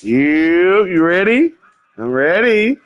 You ready? I'm ready.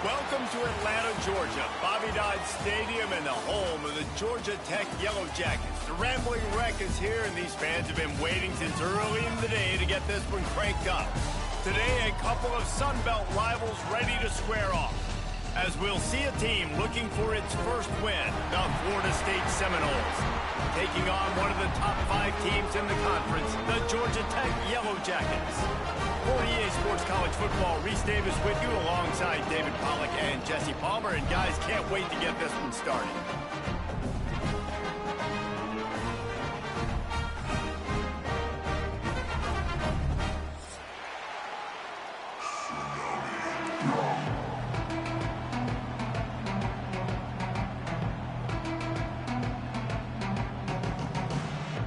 Welcome to Atlanta, Georgia, Bobby Dodd Stadium and the home of the Georgia Tech Yellow Jackets. The Rambling Wreck is here, and these fans have been waiting since early in the day to get this one cranked up. Today, a couple of Sun Belt rivals ready to square off, as we'll see a team looking for its first win, the Florida State Seminoles, taking on one of the top 5 teams in the conference, the Georgia Tech Yellow Jackets. For EA Sports College Football, Reese Davis with you alongside David Pollack and Jesse Palmer. And guys, can't wait to get this one started.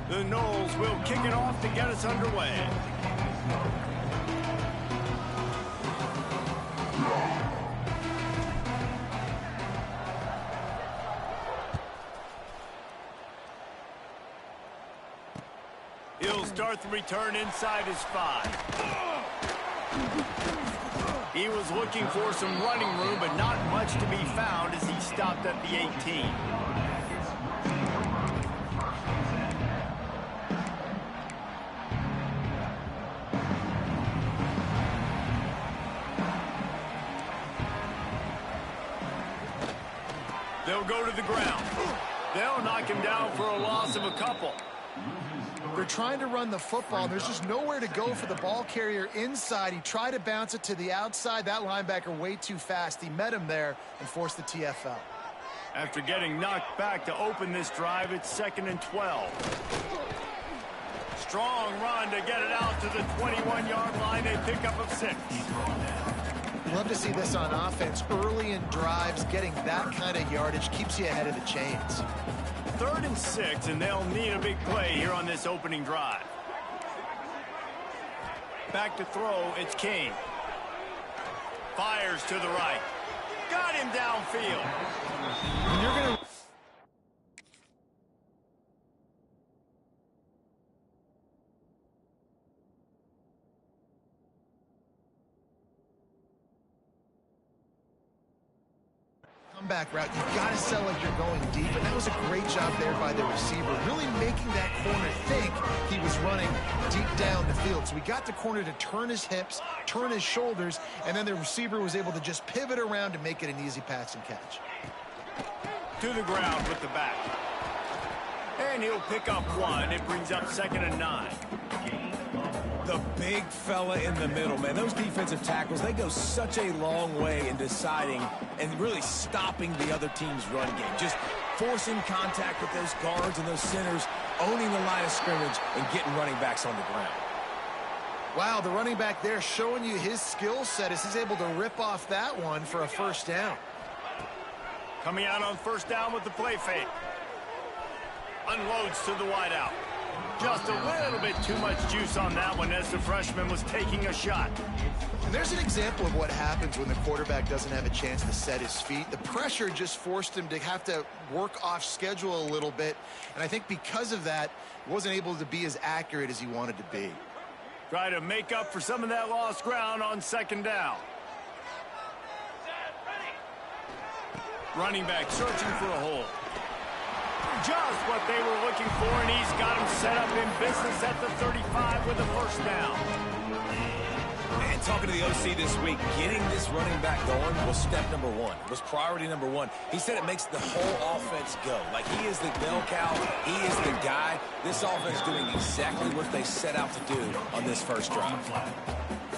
The Noles will kick it off to get us underway. He'll start the return inside his 5. He was looking for some running room, but not much to be found as he stopped at the 18. They'll go to the ground. They'll knock him down for a loss of a couple. They're trying to run the football. There's just nowhere to go for the ball carrier inside. He tried to bounce it to the outside. That linebacker way too fast. He met him there and forced the TFL. After getting knocked back to open this drive, it's 2nd and 12. Strong run to get it out to the 21-yard line. They pick up of 6. Love to see this on offense. Early in drives, getting that kind of yardage keeps you ahead of the chains. 3rd and 6, and they'll need a big play here on this opening drive. Back to throw, it's King. Fires to the right. Got him downfield. And you're going to... back route, you've got to sell like you're going deep, and that was a great job there by the receiver, really making that corner think he was running deep down the field. So we got the corner to turn his hips, turn his shoulders, and then the receiver was able to just pivot around to make it an easy pass and catch. To the ground with the back. And he'll pick up 1. It brings up 2nd and 9. The big fella in the middle, man. Those defensive tackles, they go such a long way in deciding and really stopping the other team's run game. Just forcing contact with those guards and those centers, owning the line of scrimmage, and getting running backs on the ground. Wow, the running back there showing you his skill set as he's able to rip off that one for a first down. Coming out on first down with the play fake. Unloads to the wideout. Just a little bit too much juice on that one as the freshman was taking a shot. And there's an example of what happens when the quarterback doesn't have a chance to set his feet. The pressure just forced him to have to work off schedule a little bit. And I think because of that, he wasn't able to be as accurate as he wanted to be. Try to make up for some of that lost ground on 2nd down. Running back searching for a hole. Just what they were looking for, and he's got him set up in business at the 35 with a first down. And talking to the OC this week, getting this running back going was step number 1. It was priority number 1. He said it makes the whole offense go. Like, he is the bell cow. He is the guy. This offense doing exactly what they set out to do on this first drive.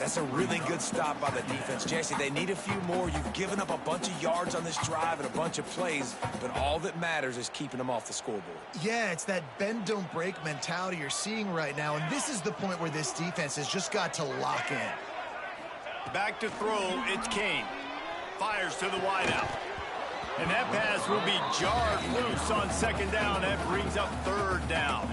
That's a really good stop by the defense. Jesse, they need a few more. You've given up a bunch of yards on this drive and a bunch of plays, but all that matters is keeping them off the scoreboard. Yeah, it's that bend, don't break mentality you're seeing right now, and this is the point where this defense has just got to lock in. Back to throw, it's Kane. Fires to the wideout. And that pass will be jarred loose on second down. That brings up third down.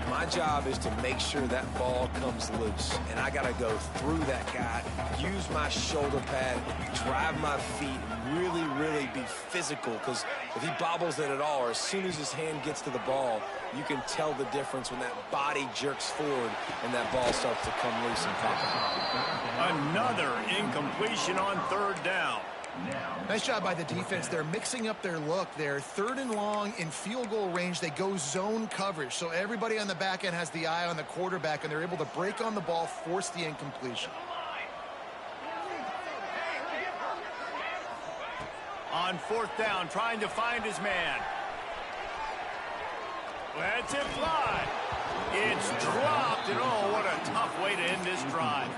My job is to make sure that ball comes loose, and I got to go through that guy, use my shoulder pad, drive my feet, really, really be physical, because if he bobbles it at all, or as soon as his hand gets to the ball, you can tell the difference when that body jerks forward and that ball starts to come loose and pop out. Another incompletion on third down. Nice job by the defense. They're mixing up their look there. Third and long in field goal range. They go zone coverage. So everybody on the back end has the eye on the quarterback, and they're able to break on the ball, force the incompletion. On fourth down, trying to find his man. Lets it fly. It's dropped, and oh, what a tough way to end this drive.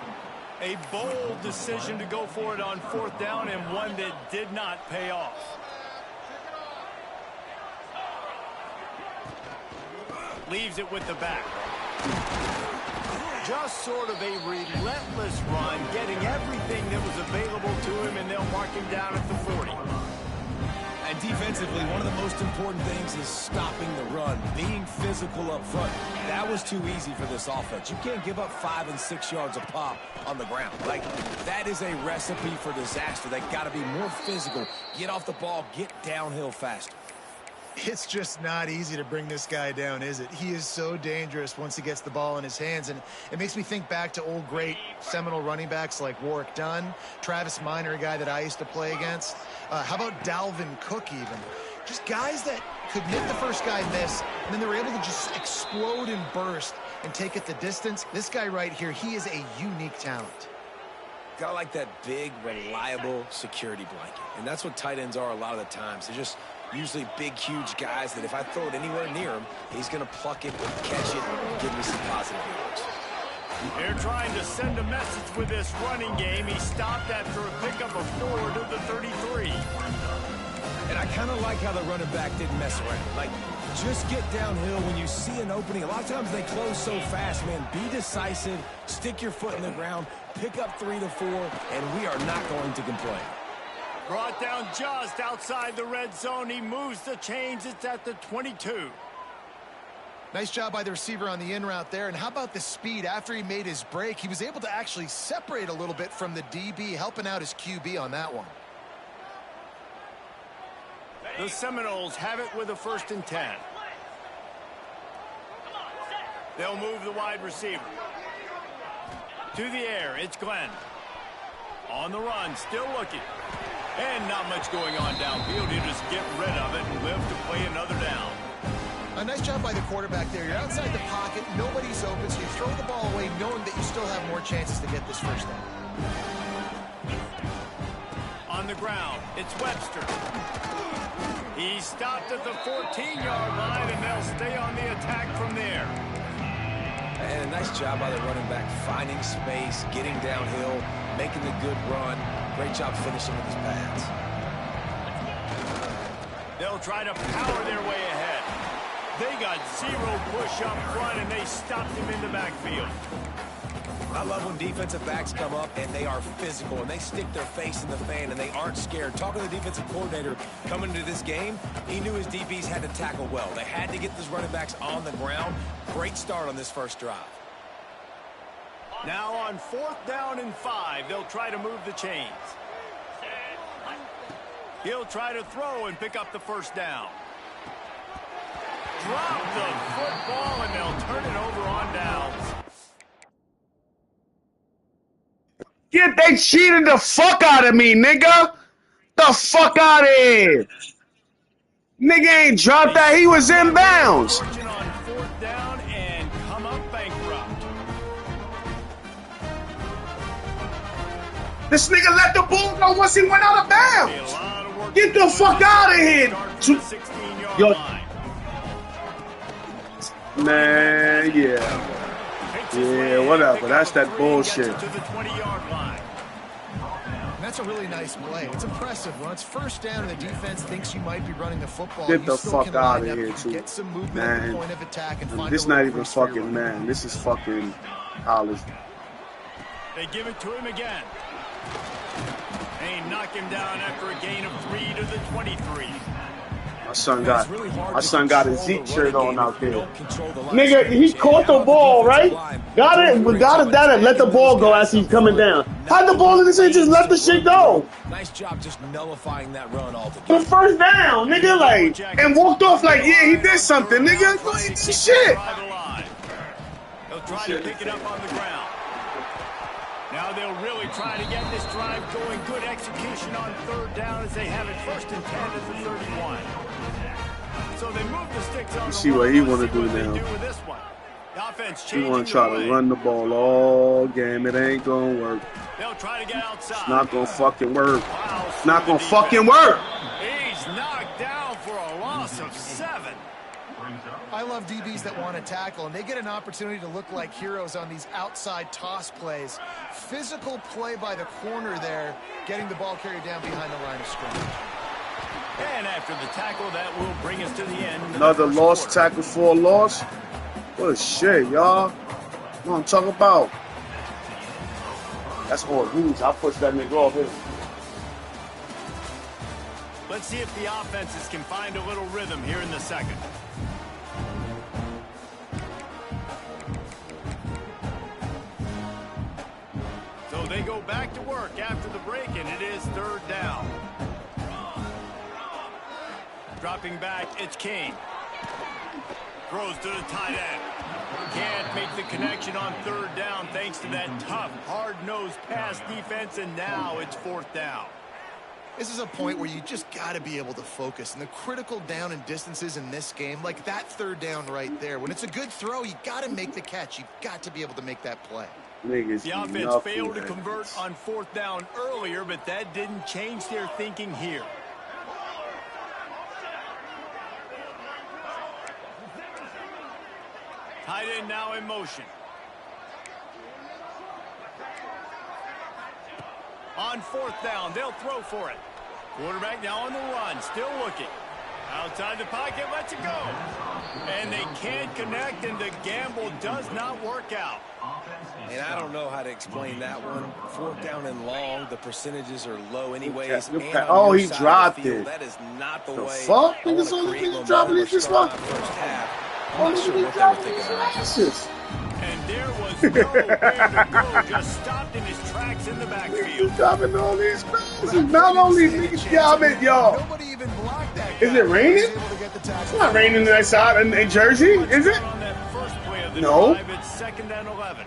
A bold decision to go for it on fourth down, and one that did not pay off. Leaves it with the back. Just sort of a relentless run, getting everything that was available to him, and they'll mark him down at the 40. And defensively, one of the most important things is stopping the run, being physical up front. That was too easy for this offense. You can't give up 5 and 6 yards a pop on the ground. Like, that is a recipe for disaster. They got to be more physical, get off the ball, get downhill faster. It's just not easy to bring this guy down, is it? He is so dangerous once he gets the ball in his hands, and it makes me think back to old great Seminole running backs like Warwick Dunn, Travis Minor, a guy that I used to play against. How about Dalvin Cook even? Just guys that could make the first guy miss, and then they were able to just explode and burst and take it the distance. This guy right here, he is a unique talent. Got like that big, reliable security blanket, and that's what tight ends are a lot of the times. They're just usually big, huge guys that if I throw it anywhere near him, he's going to pluck it, catch it, and give me some positive yards. They're trying to send a message with this running game. He stopped after a pickup of 4 to the 33. And I kind of like how the running back didn't mess around. Like, just get downhill when you see an opening. A lot of times they close so fast, man. Be decisive, stick your foot in the ground, pick up 3 to 4, and we are not going to complain. Brought down just outside the red zone. He moves the chains. It's at the 22. Nice job by the receiver on the in route there. And how about the speed? After he made his break, he was able to actually separate a little bit from the DB, helping out his QB on that one. The Seminoles have it with a 1st and 10. They'll move the wide receiver. To the air, it's Glenn. On the run, still looking. And not much going on downfield. You just get rid of it and live to play another down. A nice job by the quarterback there. You're outside the pocket, nobody's open, so you throw the ball away knowing that you still have more chances to get this first down. On the ground, it's Webster. He stopped at the 14-yard line, and they'll stay on the attack from there. And a nice job by the running back, finding space, getting downhill, making the good run. Great job finishing with his pads. They'll try to power their way ahead. They got 0 push up front, and they stopped him in the backfield. I love when defensive backs come up and they are physical and they stick their face in the fan and they aren't scared. Talking to the defensive coordinator coming into this game, he knew his DBs had to tackle well. They had to get these running backs on the ground. Great start on this first drive. Now on 4th down and 5, they'll try to move the chains. He'll try to throw and pick up the 1st down. Drop the football, and they'll turn it over on downs. Get they cheated the fuck out of me, nigga. The fuck out of here. Nigga ain't dropped that. He was in bounds. On 4th down and come up bankrupt. This nigga let the ball go once he went out of bounds. Get the fuck out of here. Yo. Man, yeah. Yeah, whatever. That's that bullshit. To the 20-yard line. And that's a really nice play. It's impressive. When it's first down and the defense thinks you might be running the football, Get you the still fuck can out line of up, here, you can too. get some movement at Man. the point of attack and find This a not little even crease for your fucking, running man. This is fucking college. They give it to him again. They knock him down after a gain of 3 to the 23. My son got his Zeke shirt on out there. Nigga, he caught the ball, right? Got it down and let the ball go as he's coming down. How'd the ball in his hand just let the shit go? Nice job just nullifying that run altogether. The first down, nigga, like, and walked off like, yeah, he did something, nigga. You ain't do shit. They'll try to pick it up on the ground. Now they'll really try to get this drive going. Good execution on third down as they have it first and 10 at the 31. So they move the sticks on the See what he want to do what they now. do with this one. The offense He want to changing try the to way. run the ball all game. It ain't going to work. They'll try to get outside. It's not going to fucking work. Wow, It's not going to defense. fucking work. He's knocked down for a loss of 7. I love DBs that want to tackle, and they get an opportunity to look like heroes on these outside toss plays. Physical play by the corner there, getting the ball carried down behind the line of scrimmage. And after the tackle, that will bring us to the end. of the Another first lost quarter. tackle for a loss. What a shit, y'all. What I'm talking about? That's all news. I'll push that nigga off here. Let's see if the offenses can find a little rhythm here in the second. So they go back to work after the break, and it is third down. Dropping back, it's King. Throws to the tight end. Can't make the connection on third down thanks to that tough, hard-nosed pass defense, and now it's fourth down. This is a point where you just got to be able to focus. And the critical down and distances in this game, like that third down right there, when it's a good throw, you got to make the catch. You've got to be able to make that play. Niggas The offense failed to convert on fourth down earlier, but that didn't change their thinking here. Tight end now in motion. On fourth down, they'll throw for it. Quarterback now on the run, still looking. Outside the pocket, lets it go. And they can't connect, and the gamble does not work out. And I don't know how to explain that one. Fourth down and long, the percentages are low anyways. Good And pass. on Oh, your he side of dropped the field, it. That is not the The way. fuck? I wanna Niggas only create niggas dropping momentum it this or start much? my first half. Oh, I'm not sure niggas what they were dropping thinking these of. asses. And there was nowhere to go, just stopped in his tracks in the Niggas backfield. dropping all these passes. Not only niggas, yeah, I mean, yo. Nobody even blocked that Is guy. it raining? He was able to get the tackle. It's not raining that side in Jersey, is it? On that first play of the No. drive, it's 2nd and 11.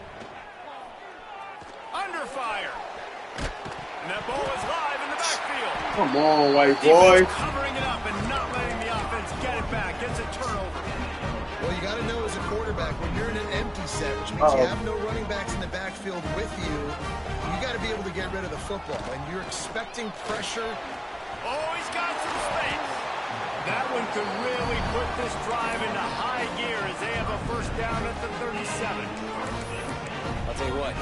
Under fire. And that ball is live in the backfield. Come on, white boy. Defense covering it up and not letting the offense get it back. Gets a turnover. Well, you got to know as a quarterback, when you're in an empty set, which means you have no running backs in the backfield with you, you got to be able to get rid of the football. And you're expecting pressure. Oh, he's got some space. That one could really put this drive into high gear as they have a first down at the 37. I'll tell you what,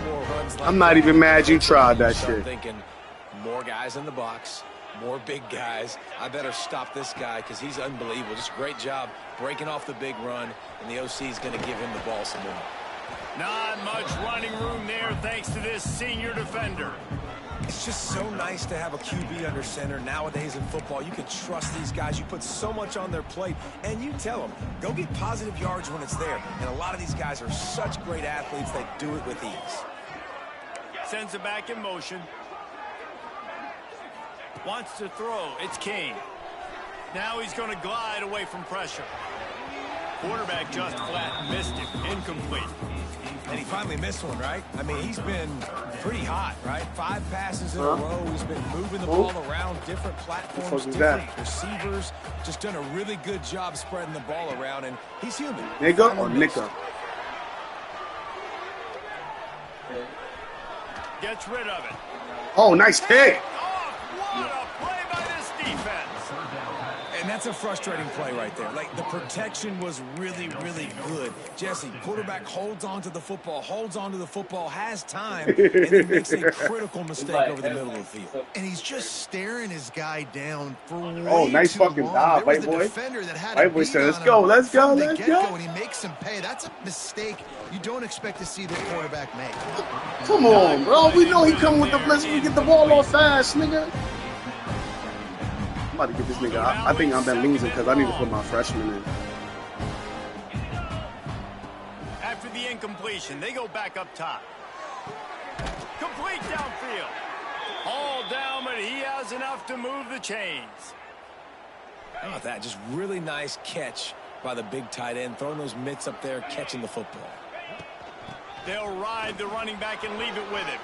2 more runs like I'm not that, even mad you tried that start shit. thinking more guys in the box, more big guys. I better stop this guy because he's unbelievable. Just a great job breaking off the big run, and the OC is going to give him the ball some more. Not much running room there thanks to this senior defender. It's just so nice to have a QB under center. Nowadays in football, you can trust these guys. You put so much on their plate, and you tell them, go get positive yards when it's there. And a lot of these guys are such great athletes, they do it with ease. Sends it back in motion. Wants to throw. It's King. Now he's going to glide away from pressure. Quarterback just flat missed him. Incomplete. And he finally missed one, right? I mean, he's been pretty hot, right? 5 passes in a row. He's been moving the ball around different platforms, different receivers. Just done a really good job spreading the ball around, and he's human. Nigga or nicka? Gets rid of it. Oh, nice hit. Oh, what a play by this defense. And that's a frustrating play right there. Like, the protection was really, really good. Jesse, quarterback holds on to the football, has time, and then makes a critical mistake over the middle of the field. And he's just staring his guy down for way Oh, nice too fucking long. dive, There was white the boy. defender that had White boy said, let's go, let's go, let's go. And he makes him pay. That's a mistake you don't expect to see the quarterback make. Come on, bro. We know he come with the blitz. We get the ball off fast, nigga. I'm about to get this nigga. I think I've been losing because I need to put my freshman in. After the incompletion, they go back up top. Complete downfield. All down, but he has enough to move the chains. How about that? Just really nice catch by the big tight end, throwing those mitts up there, catching the football. They'll ride the running back and leave it with him.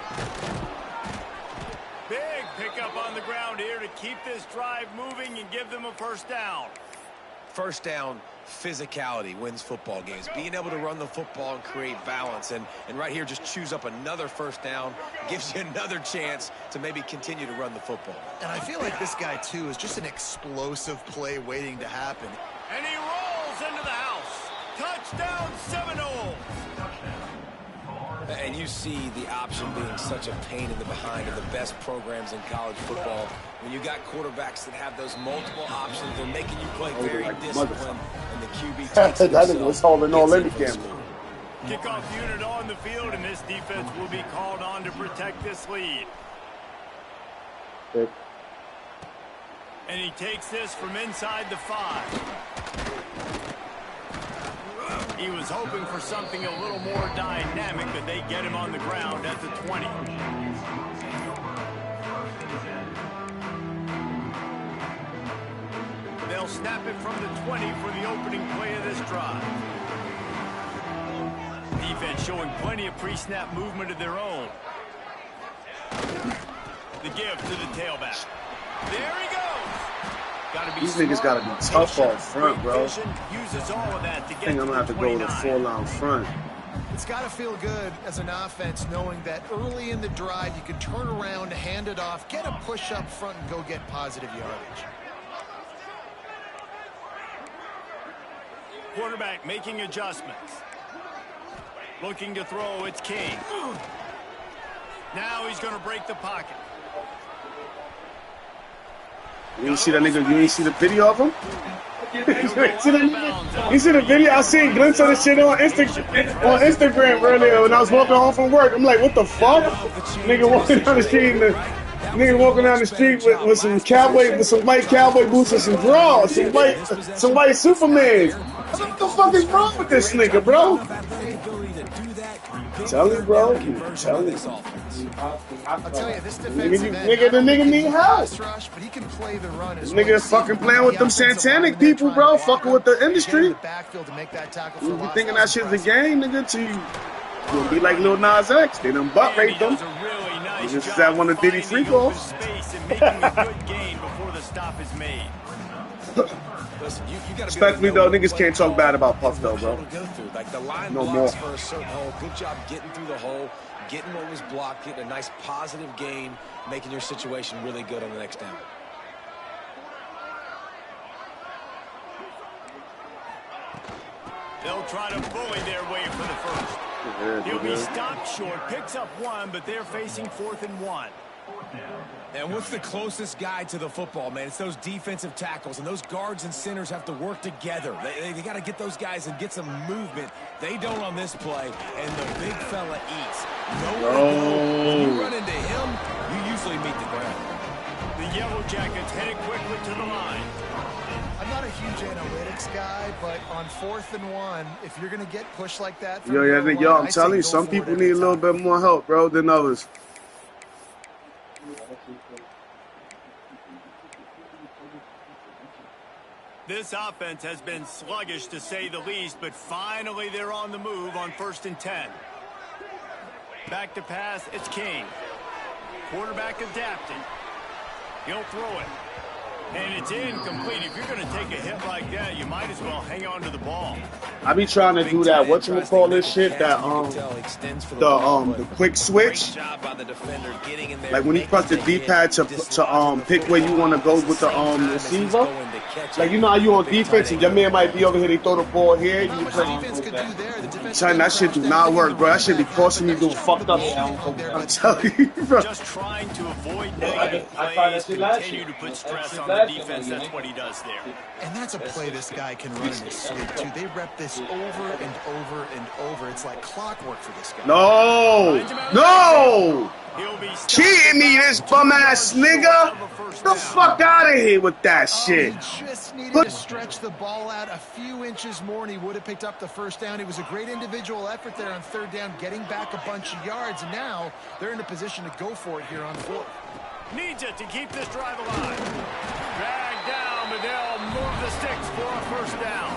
Big pickup on the ground here to keep this drive moving and give them a first down. First down, physicality wins football games. Being able to run the football and create balance. And right here, just choose up another first down. Gives you another chance to maybe continue to run the football. And I feel like this guy, too, is just an explosive play waiting to happen. And he rolls into the house. Touchdown, Seminoles. And you see the option being such a pain in the behind of the best programs in college football. When you got quarterbacks that have those multiple options, they're making you play very disciplined, and the QB takes it. That nigga was holding all in the camera. Kickoff unit on the field, and this defense will be called on to protect this lead. Okay. And he takes this from inside the 5. He was hoping for something a little more dynamic, but they get him on the ground at the 20. They'll snap it from the 20 for the opening play of this drive. Defense showing plenty of pre-snap movement of their own. The give to the tailback. There he goes. These niggas gotta be tough off front, bro. Uses all of that to get I think I'm gonna have to go with a full-on front. It's got to feel good as an offense knowing that early in the drive you can turn around, hand it off, get a push up front, and go get positive yardage. Quarterback making adjustments. Looking to throw, it's King. Now he's going to break the pocket. You ain't see that nigga? You ain't see the video of him? You see the video? I seen glimpses of the shit on Instagram earlier when I was walking home from work. I'm like, what the fuck? Nigga walking down the street, nigga walking down the street with some white cowboy boots and some drawers, some white Supermans. What the fuck is wrong with this nigga, bro? Tell me, bro. Tell me. I'll tell you, this defensive end, the nigga need help. rush, but he can play the run as This nigga fucking playing with them satanic people, bro. Fucking with the industry. You be thinking that shit's a game, nigga, till you gonna be like Lil Nas X. They done butt raped them. This is that one of Diddy freak offs. Respectfully though, niggas can't talk bad about Puff though, bro. No more. For a certain hole. Good job getting through the hole, getting what was blocked, getting a nice positive gain, making your situation really good on the next down. They'll try to bully their way for the first. He'll be stopped short, picks up 1, but they're facing 4th and 1. And what's the closest guy to the football, man? It's those defensive tackles, and those guards and centers have to work together. They got to get those guys and get some movement. They don't on this play, and the big fella eats. Nowhere to go. When you run into him, you usually meet the ground. The Yellow Jackets headed quickly to the line. I'm not a huge analytics guy, but on 4th and 1, if you're going to get pushed like that, Yo, I'm telling you, some people need a little bit more help, bro, than others. This offense has been sluggish to say the least, but finally they're on the move on 1st and 10. Back to pass, it's King. Quarterback adapting. He'll throw it. And it's incomplete. If you're going to take a hit like that, you might as well hang on to the ball. I be trying to do that. Whatchamacallit shit? That the quick switch. Like when you press the D-pad to pick where you want to go with the receiver. Like you know how you on defense and your man might be over here. They throw the ball here. You play. Son, that shit do not work, bro. That shit be costing me doing fucked up. I'm telling you, bro. Just trying to avoid negative plays, continue to put stress on the defense. That's what he does there. And that's a play this guy can run in his sleep, too. They rep this over and over and over. It's like clockwork for this guy. No! No! Cheating me, this bum-ass nigga! Get the fuck out of here with that shit. He just needed to stretch the ball out a few inches more, and he would have picked up the first down. It was a great individual effort there on third down, getting back a bunch of yards, and now they're in a position to go for it here on fourth. Needs it to keep this drive alive. Dragged down, but they'll move the sticks for a first down.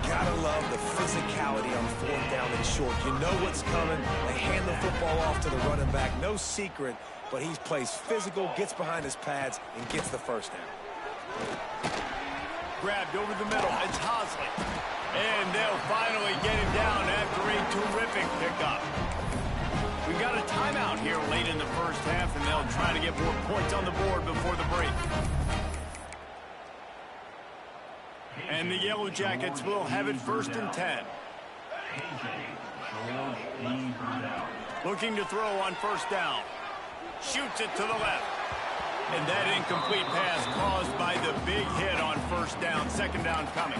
Gotta love the physicality on fourth down and short. You know what's coming. They hand the football off to the running back. No secret, but he plays physical, gets behind his pads, and gets the first down. Grabbed over the middle. It's Hosley. And they'll finally get him down after a terrific pickup. We've got a timeout here late in the first half, and they'll try to get more points on the board before the break. And the Yellow Jackets will have it 1st and 10. Looking to throw on first down. Shoots it to the left. And that incomplete pass caused by the big hit on first down. Second down coming.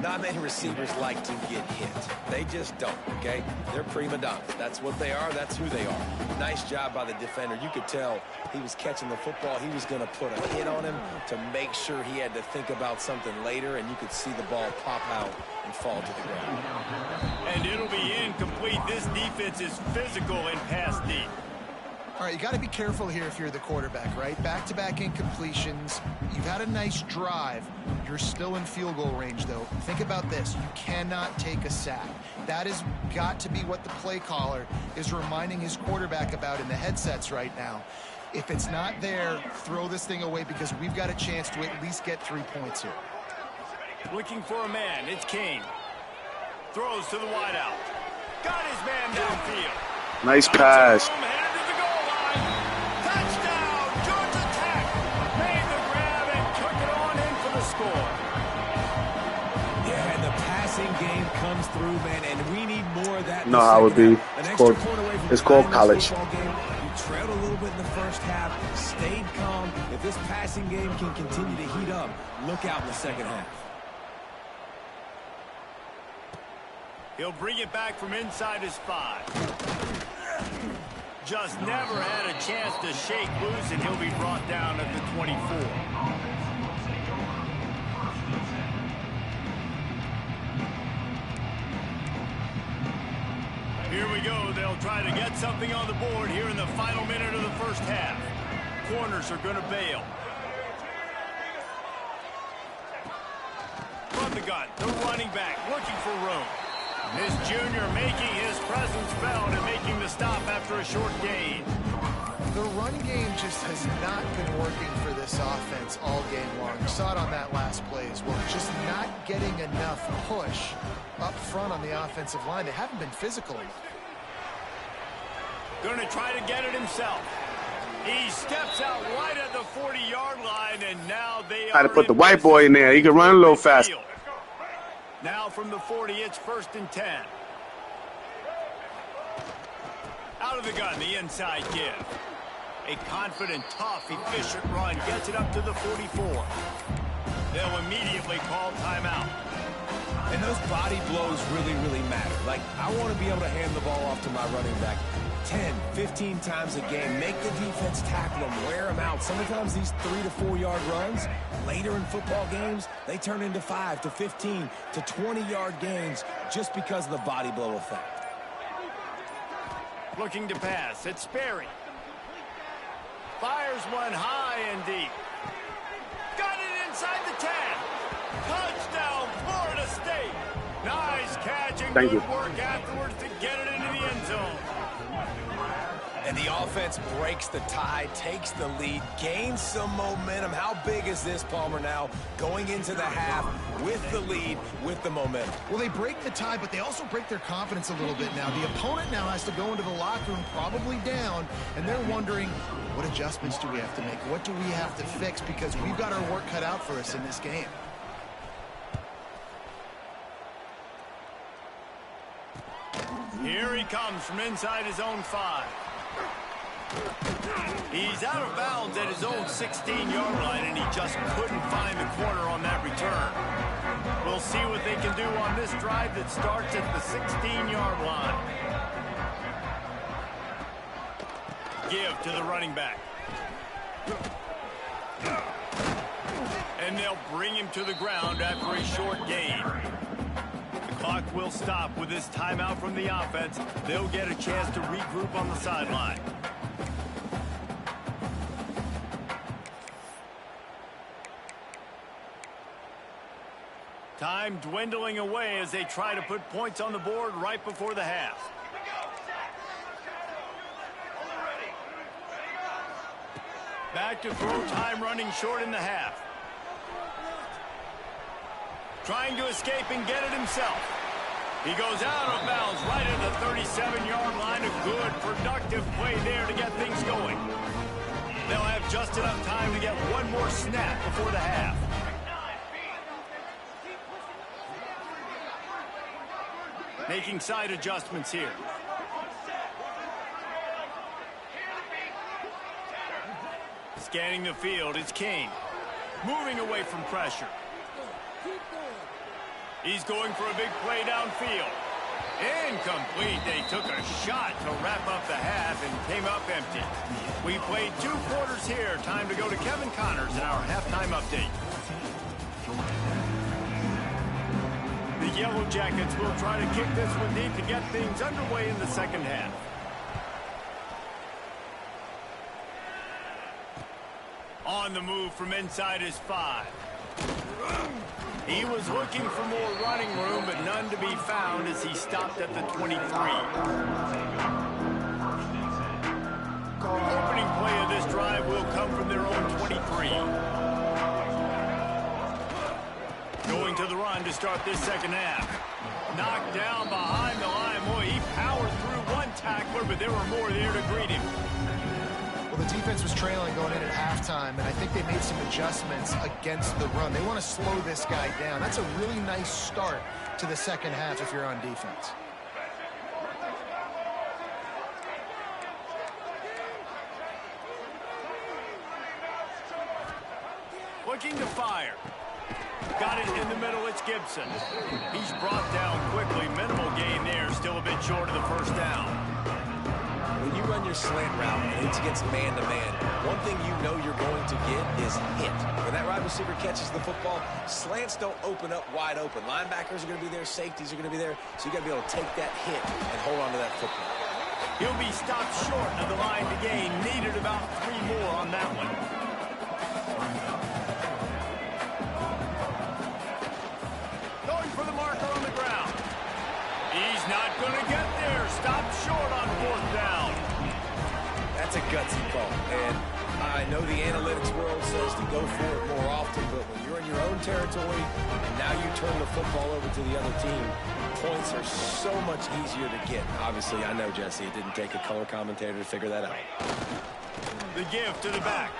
Not many receivers like to get hit. They just don't, okay? They're prima donnas. That's what they are. That's who they are. Nice job by the defender. You could tell he was catching the football. He was going to put a hit on him to make sure he had to think about something later, and you could see the ball pop out and fall to the ground. And it'll be incomplete. This defense is physical and pass deep. All right, you got to be careful here if you're the quarterback, right? Back-to-back incompletions. You've had a nice drive. You're still in field goal range, though. Think about this. You cannot take a sack. That has got to be what the play caller is reminding his quarterback about in the headsets right now. If it's not there, throw this thing away because we've got a chance to at least get 3 points here. Looking for a man. It's Kane. Throws to the wideout. Got his man downfield. Nice pass. Touchdown, Georgia Tech. Made the grab and took it on in for the score. Yeah, and the passing game comes through, man, and we need more of that. No, how it would be. It's called college. You trailed a little bit in the first half, stayed calm. If this passing game can continue to heat up, look out in the second half. He'll bring it back from inside his 5. Just never had a chance to shake loose, and he'll be brought down at the 24. Here we go. They'll try to get something on the board here in the final minute of the first half. Corners are going to bail. From the gun, the running back looking for room. This junior making his presence felt and making the stop after a short gain. The run game just has not been working for this offense all game long. You saw it on that last play as well. Just not getting enough push up front on the offensive line. They haven't been physical enough. Going to try to get it himself. He steps out right at the 40-yard line, and now they Got to put the white boy in there. He can run a little faster. Now from the 40, it's 1st and 10. Out of the gun, the inside give. A confident, tough, efficient run gets it up to the 44. They'll immediately call timeout. And those body blows really, really matter. Like, I want to be able to hand the ball off to my running back 10, 15 times a game. Make the defense tackle them, wear them out. Sometimes these 3 to 4 yard runs, later in football games, they turn into 5 to 15 to 20 yard gains just because of the body blow effect. Looking to pass. It's Sperry. Fires one high and deep. Got it inside the 10. Touchdown, Florida State. Nice catch and good work afterwards to get it into the end zone. And the offense breaks the tie, takes the lead, gains some momentum. How big is this, Palmer, now going into the half with the lead, with the momentum? Well, they break the tie, but they also break their confidence a little bit now. The opponent now has to go into the locker room probably down, and they're wondering, what adjustments do we have to make? What do we have to fix? Because we've got our work cut out for us in this game. Here he comes from inside his own 5. He's out of bounds at his own 16-yard line, and he just couldn't find the corner on that return. We'll see what they can do on this drive that starts at the 16-yard line. Give to the running back. And they'll bring him to the ground after a short gain. The clock will stop with this timeout from the offense. They'll get a chance to regroup on the sideline. Time dwindling away as they try to put points on the board right before the half. Back to throw time, running short in the half. Trying to escape and get it himself. He goes out of bounds right at the 37-yard line. A good, productive play there to get things going. They'll have just enough time to get one more snap before the half. Making side adjustments here. Scanning the field, it's Kane. Moving away from pressure. He's going for a big play downfield. Incomplete. They took a shot to wrap up the half and came up empty. We played 2 quarters here. Time to go to Kevin Connors in our halftime update. The Yellow Jackets will try to kick this one deep to get things underway in the second half. On the move from inside his 5. He was looking for more running room, but none to be found as he stopped at the 23. Opening play of this drive will come from their own 23. Going to the run to start this second half. Knocked down behind the line. Boy, he powered through one tackler, but there were more there to greet him. Well, the defense was trailing going in at halftime, and I think they made some adjustments against the run. They want to slow this guy down. That's a really nice start to the second half if you're on defense. Looking to fire. Got it in the middle, it's Gibson. He's brought down quickly. Minimal gain there, still a bit short of the first down. When you run your slant route and it's against man-to-man, one thing you know you're going to get is hit. When that wide receiver catches the football, slants don't open up wide open. Linebackers are going to be there, safeties are going to be there, so you got to be able to take that hit and hold on to that football. He'll be stopped short of the line to gain. Needed about 3 more on that one. Going for the marker on the ground. He's not going to get there. Stopped short on 4th down. That's a gutsy call, and I know the analytics world says to go for it more often, but when you're in your own territory and now you turn the football over to the other team, points are so much easier to get. Obviously, I know, Jesse, it didn't take a color commentator to figure that out. The give to the back.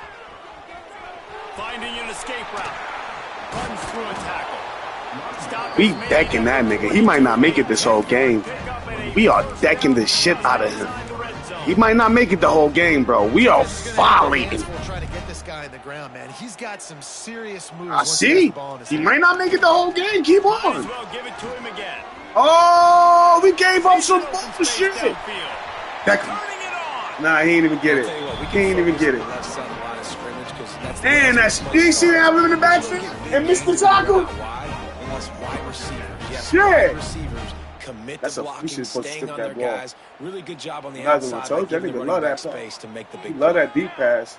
Finding an escape route. Runs through a tackle. We decking that nigga. He might not make it this whole game. We are decking the shit out of him. He might not make it the whole game, bro. We are volleying. We'll try to get this guy in the ground, man. He's got some serious moves. I see. He might not make it the whole game. Keep on. Well, give it to him again. Oh, we gave up some shit. Nah, he ain't even get it. He ain't even get it. And that's, you see that him in the backfield and missed the tackle? Shit. Commit to blocking, staying on their guys. Really good job on the outside. outside. That nigga love that space to make the big. Love that deep pass.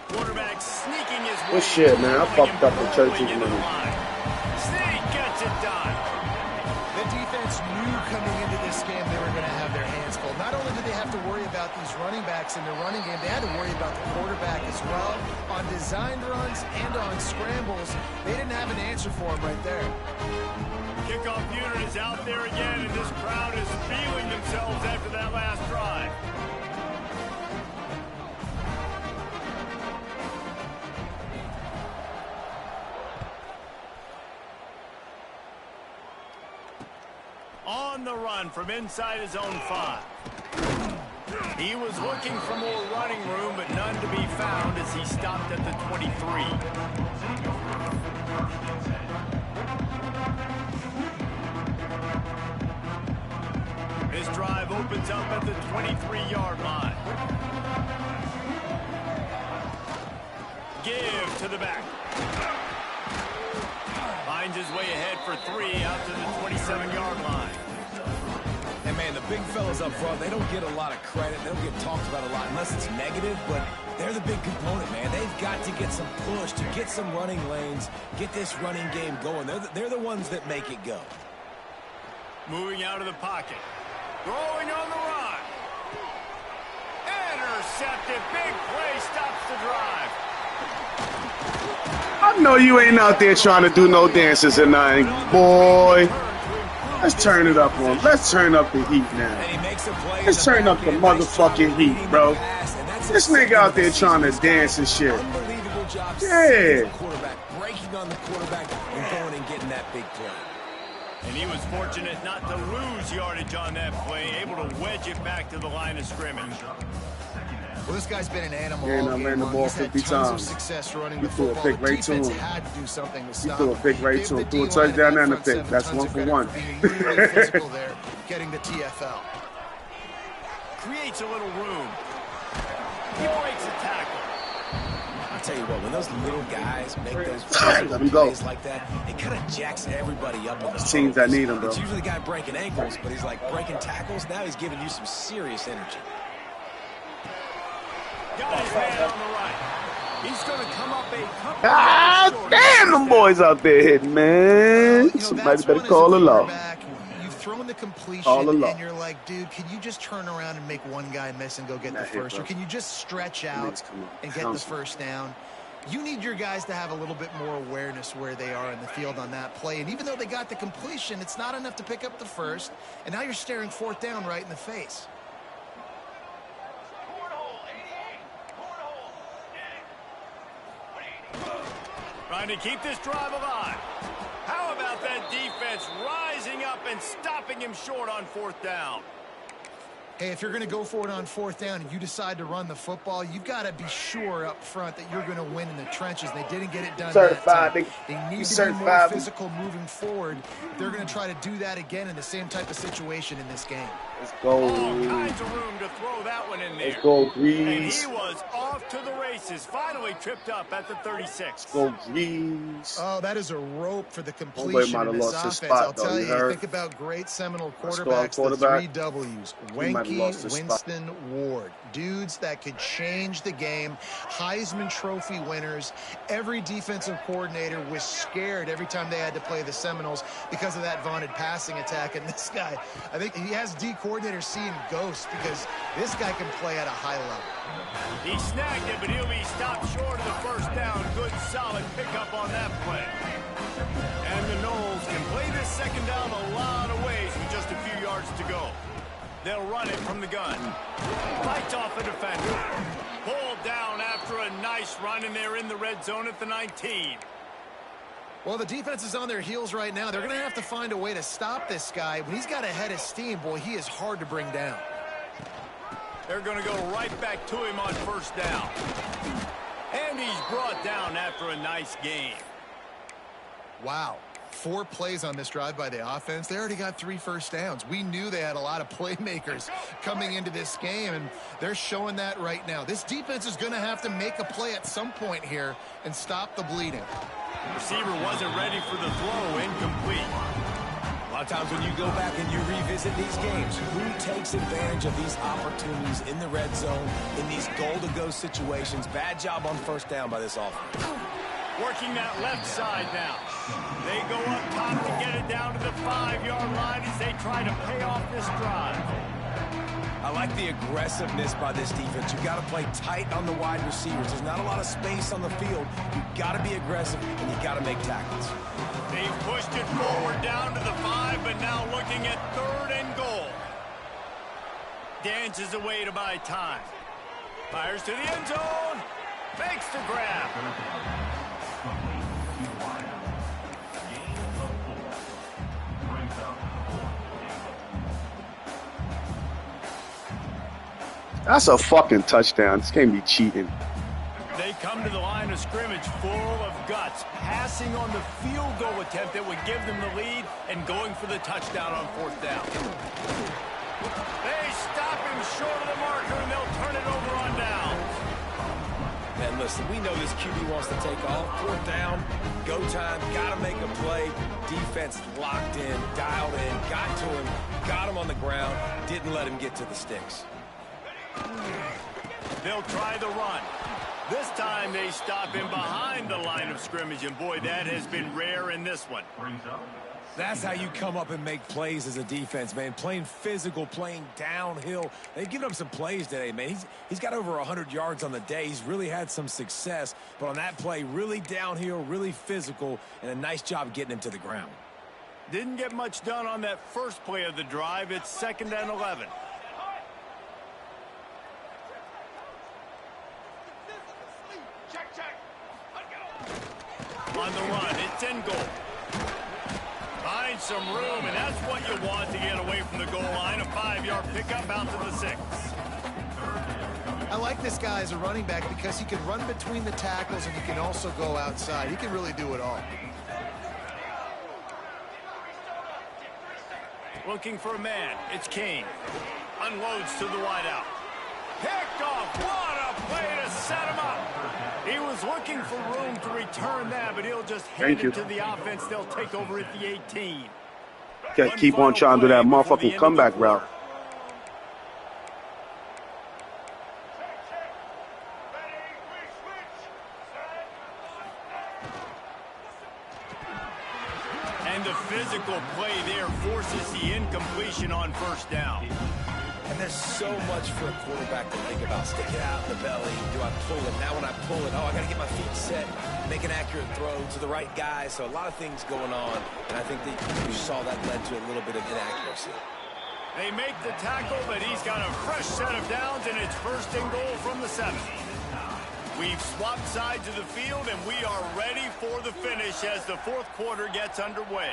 Quarterback sneaking his way. Good shit, man. I fucked up the church's money. Snake gets it done. The defense knew coming into this game they were going to have their hands full. Not only did they have to worry about about these running backs in the running game, they had to worry about the quarterback as well. On designed runs and on scrambles, they didn't have an answer for him right there. Kickoff unit is out there again, and this crowd is feeling themselves after that last drive. On the run from inside his own 5. He was looking for more running room, but none to be found as he stopped at the 23. This drive opens up at the 23-yard line. Give to the back. Finds his way ahead for 3 out to the 27-yard line. And, man, the big fellas up front, they don't get a lot of credit. They don't get talked about a lot unless it's negative, but they're the big component, man. They've got to get some push, to get some running lanes, get this running game going. They're the ones that make it go. Moving out of the pocket. Throwing on the run. Intercepted. Big play stops the drive. I know you ain't out there trying to do no dances or nothing, boy. Let's turn it up on. Let's turn up the heat now. Let's turn up the motherfucking heat, bro. This nigga out there trying to dance and shit. Yeah. Breaking on the quarterback and going and getting that big play. And he was fortunate not to lose yardage on that play, able to wedge it back to the line of scrimmage. Well, this guy's been an animal. Yeah, all I game ran the long. ball He's had 50 tons of times. success running He the threw a football. pick The right to defense him. had to do something to He stop threw a him. pick right to him. Give Threw a the D-line touchdown that and a front pick. seven That's tons 1 of for credit 1. being really physical there, getting the TFL. Creates a little room. He breaks a tackle. I'll tell you what, when those little guys make those Let him go. plays like that, it kind of jacks everybody up in the Teams that need him, bro. It's usually the guy breaking ankles, but he's like breaking tackles. Now he's giving you some serious energy. Got his man on the right. He's going to come up a couple Ah, damn, them boys out there hitting, man. Somebody better call a law. You've thrown the completion, Call a law. and you're like, dude, can you just turn around and make one guy miss and go get the first? Or can you just stretch out and get the first down? You need your guys to have a little bit more awareness where they are in the field on that play. And even though they got the completion, it's not enough to pick up the first. And now you're staring 4th down right in the face. Trying to keep this drive alive. How about that defense rising up and stopping him short on 4th down? Hey, if you're going to go for it on 4th down and you decide to run the football, you've got to be sure up front that you're going to win in the trenches. They didn't get it done that time. They need to be more physical moving forward. They're going to try to do that again in the same type of situation in this game. Let's go. All kinds of room to throw that one in there. Let's go, And Grease. he was off to the races, finally tripped up at the 36. Let's go, Grease. Oh, that is a rope for the Homeboy completion might in have this lost his offense. spot, I'll though. tell You you, heard? think about great Seminole Star quarterbacks, quarterback. the 3 W's. He might have Wenke, lost his spot. Winston, Ward. Dudes that could change the game. Heisman Trophy winners. Every defensive coordinator was scared every time they had to play the Seminoles because of that vaunted passing attack. And this guy, I think he has D coordinators seeing ghosts because this guy can play at a high level. He snagged it, but he'll be stopped short of the first down. Good, solid pickup on that play. And the Noles can play this second down a lot of ways with just a few yards to go. They'll run it from the gun. Fights off a defender. Pulled down after a nice run, and they're in the red zone at the 19. Well, the defense is on their heels right now. They're going to have to find a way to stop this guy. When he's got a head of steam, boy, he is hard to bring down. They're going to go right back to him on first down. And he's brought down after a nice game. Wow. 4 plays on this drive by the offense. They already got 3 first downs. We knew they had a lot of playmakers coming into this game, and they're showing that right now. This defense is going to have to make a play at some point here and stop the bleeding. Receiver wasn't ready for the throw, incomplete. A lot of times when you go back and you revisit these games, who takes advantage of these opportunities in the red zone, in these goal-to-go situations? Bad job on first down by this offense. Working that left side now. They go up top to get it down to the 5-yard line as they try to pay off this drive. I like the aggressiveness by this defense. You got to play tight on the wide receivers. There's not a lot of space on the field. You got to be aggressive, and you got to make tackles. They've pushed it forward down to the 5, but now looking at 3rd and goal. Dances away to buy time. Fires to the end zone. Makes the grab. That's a fucking touchdown. This can't be cheating. They come to the line of scrimmage full of guts, passing on the field goal attempt that would give them the lead and going for the touchdown on 4th down. They stop him short of the marker, and they'll turn it over on downs. And listen, we know this QB wants to take off. 4th down, go time, got to make a play. Defense locked in, dialed in, got to him, got him on the ground, didn't let him get to the sticks. They'll try the run. This time they stop him behind the line of scrimmage, and boy, that has been rare in this one. That's how you come up and make plays as a defense, man. Playing physical, playing downhill. They've given up some plays today, man. He's got over 100 yards on the day. He's really had some success, but on that play, really downhill, really physical, and a nice job getting him to the ground. Didn't get much done on that first play of the drive. It's 2nd and 11. On the run, it's in goal. Find some room, and that's what you want to get away from the goal line. A 5-yard pickup out to the 6. I like this guy as a running back because he can run between the tackles and he can also go outside. He can really do it all. Looking for a man. It's Kane. Unloads to the wideout. Picked off. What a play to set him up. He was looking for room to return that, but he'll just hand it to the offense. They'll take over at the 18. Keep on trying to do that motherfucking comeback route. And the physical play there forces the incompletion on 1st down. And there's so much for a quarterback to think about. Stick it out in the belly. Do I pull it? Now when I pull it, I got to get my feet set, make an accurate throw to the right guy. So a lot of things going on, and I think that you saw that led to a little bit of inaccuracy. They make the tackle, but he's got a fresh set of downs, and it's 1st and goal from the 7. We've swapped sides of the field, and we are ready for the finish as the 4th quarter gets underway.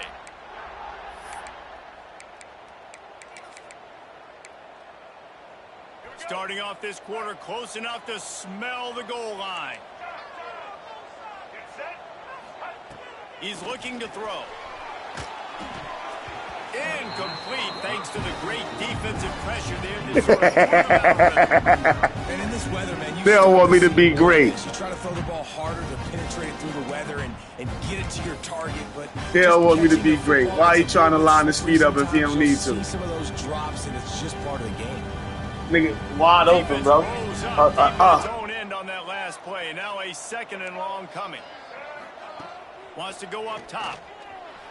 Starting off this quarter close enough to smell the goal line. He's looking to throw. Incomplete thanks to the great defensive pressure there. And in this weather, man, they don't want me to be great. You try to throw the ball harder to penetrate it through the weather and get it to your target, but they don't want me to be great. Why are you trying to line his feet up if he don't need to? Some of those drops, and it's just part of the game. Nigga, wide open, bro. Zone end on that last play. Now a 2nd and long coming. Wants to go up top.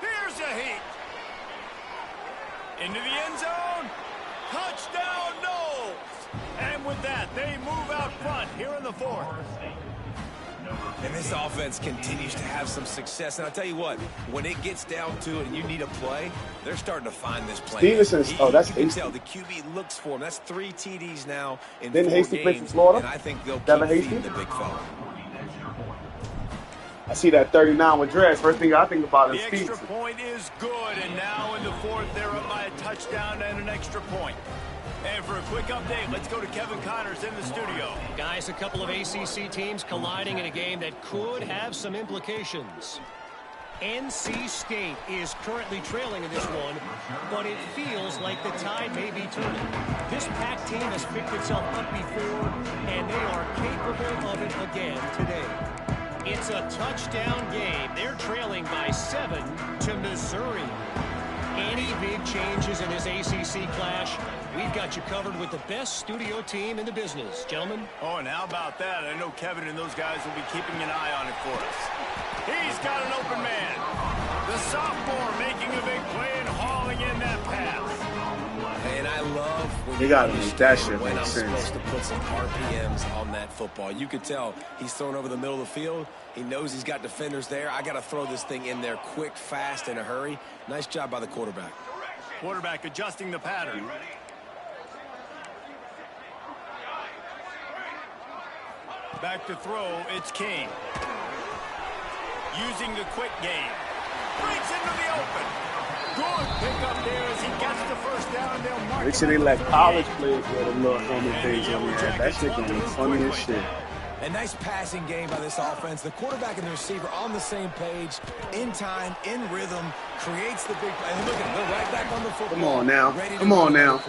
Here's a heat. Into the end zone. Touchdown, no. And with that, they move out front here in the 4th. And this offense continues to have some success. And I'll tell you what, when it gets down to it and you need a play, they're starting to find this play. Stevenson's, that's you can Hasty. tell the QB looks for him. That's 3 TDs now in Didn't 4 Hasty play games. for Florida? And I think they'll Devin keep Hasty? feeding the big fella. I see that 39 with dress. First thing I think about is The speed. extra point is good, and now in the 4th, they're up by a touchdown and an extra point. And for a quick update, let's go to Kevin Connors in the studio. Guys, a couple of ACC teams colliding in a game that could have some implications. NC State is currently trailing in this one, but it feels like the tide may be turning. This Pac team has picked itself up before, and they are capable of it again today. It's a touchdown game. They're trailing by 7 to Missouri. Any big changes in this ACC clash, we've got you covered with the best studio team in the business. Gentlemen? Oh, and how about that? I know Kevin and those guys will be keeping an eye on it for us. He's got an open man. The sophomore making a big play and hauling in that pass. And I love when You gotta make that shit when make I'm sense. supposed to put some RPMs on that football. You could tell he's thrown over the middle of the field. He knows he's got defenders there. I got to throw this thing in there quick, fast, in a hurry. Nice job by the quarterback. Quarterback adjusting the pattern. Back to throw, it's King. Using the quick game. Breaks into the open. Good pickup there as he gets the first down. They'll mark They say they let college players wear them little helmet things on their head. That shit gonna be funny as shit. A nice passing game by this offense. The quarterback and the receiver on the same page, in time, in rhythm, creates the big play. And look at it, they're right back on the football. Come on now. Come on now.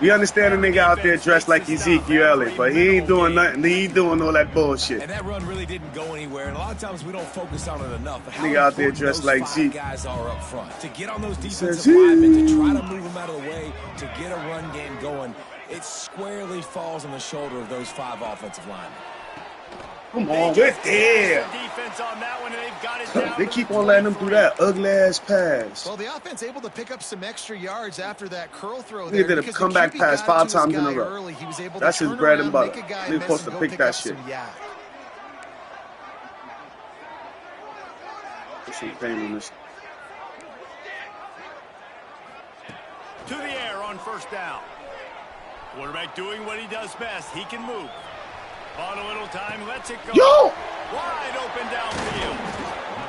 We understand a nigga out there dressed like Ezekiel Elliott, but he ain't doing nothing. He ain't doing all that bullshit. And that run really didn't go anywhere. And a lot of times we don't focus on it enough. But how Nigga out there important dressed those like five Zeke. guys are up front. To get on those defensive Says linemen, he. to try to move them out of the way, to get a run game going, it squarely falls on the shoulder of those five offensive linemen. Come on, we're there. Defense on that one, and they've got it down. They keep on letting him do that ugly ass pass. Well, the offense able to pick up some extra yards after that curl throw He there. did a because comeback when QB pass got 5 it to his times in a guy row. early, he was able That's to his turn bread and around, butter. make a guy He's miss, supposed and to go pick that up shit. some yak. Put some pain on this. To the air on first down. Quarterback doing what he does best. He can move. On a little time, lets it go. Yo! Wide open downfield.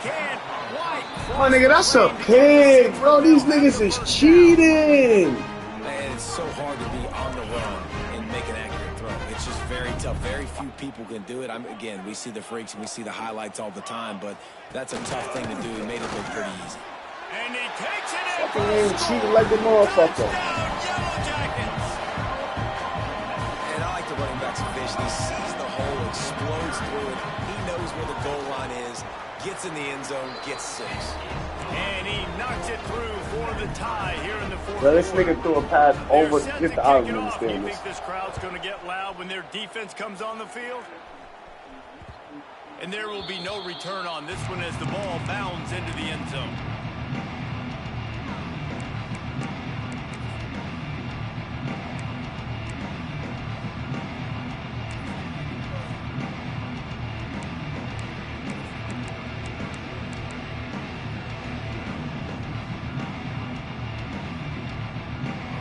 Can't quite. My nigga, that's a pig, bro. These niggas is cheating. Man, it's so hard to be on the run and make an accurate throw. It's just very tough. Very few people can do it. Again, we see the freaks and we see the highlights all the time, but that's a tough thing to do. He made it look pretty easy. And he takes it in. Fucking ain't cheating like the motherfucker. Yellow Jackets. And I like the running back's vision. He sees the hole, explodes through it. He knows where the goal line is, gets in the end zone, gets 6. And he knocks it through for the tie here in the fourth Bro, this quarter. nigga threw a pass over. They're set Just to I kick don't it off. understand You this. think this crowd's going to get loud when their defense comes on the field? And there will be no return on this one as the ball bounds into the end zone.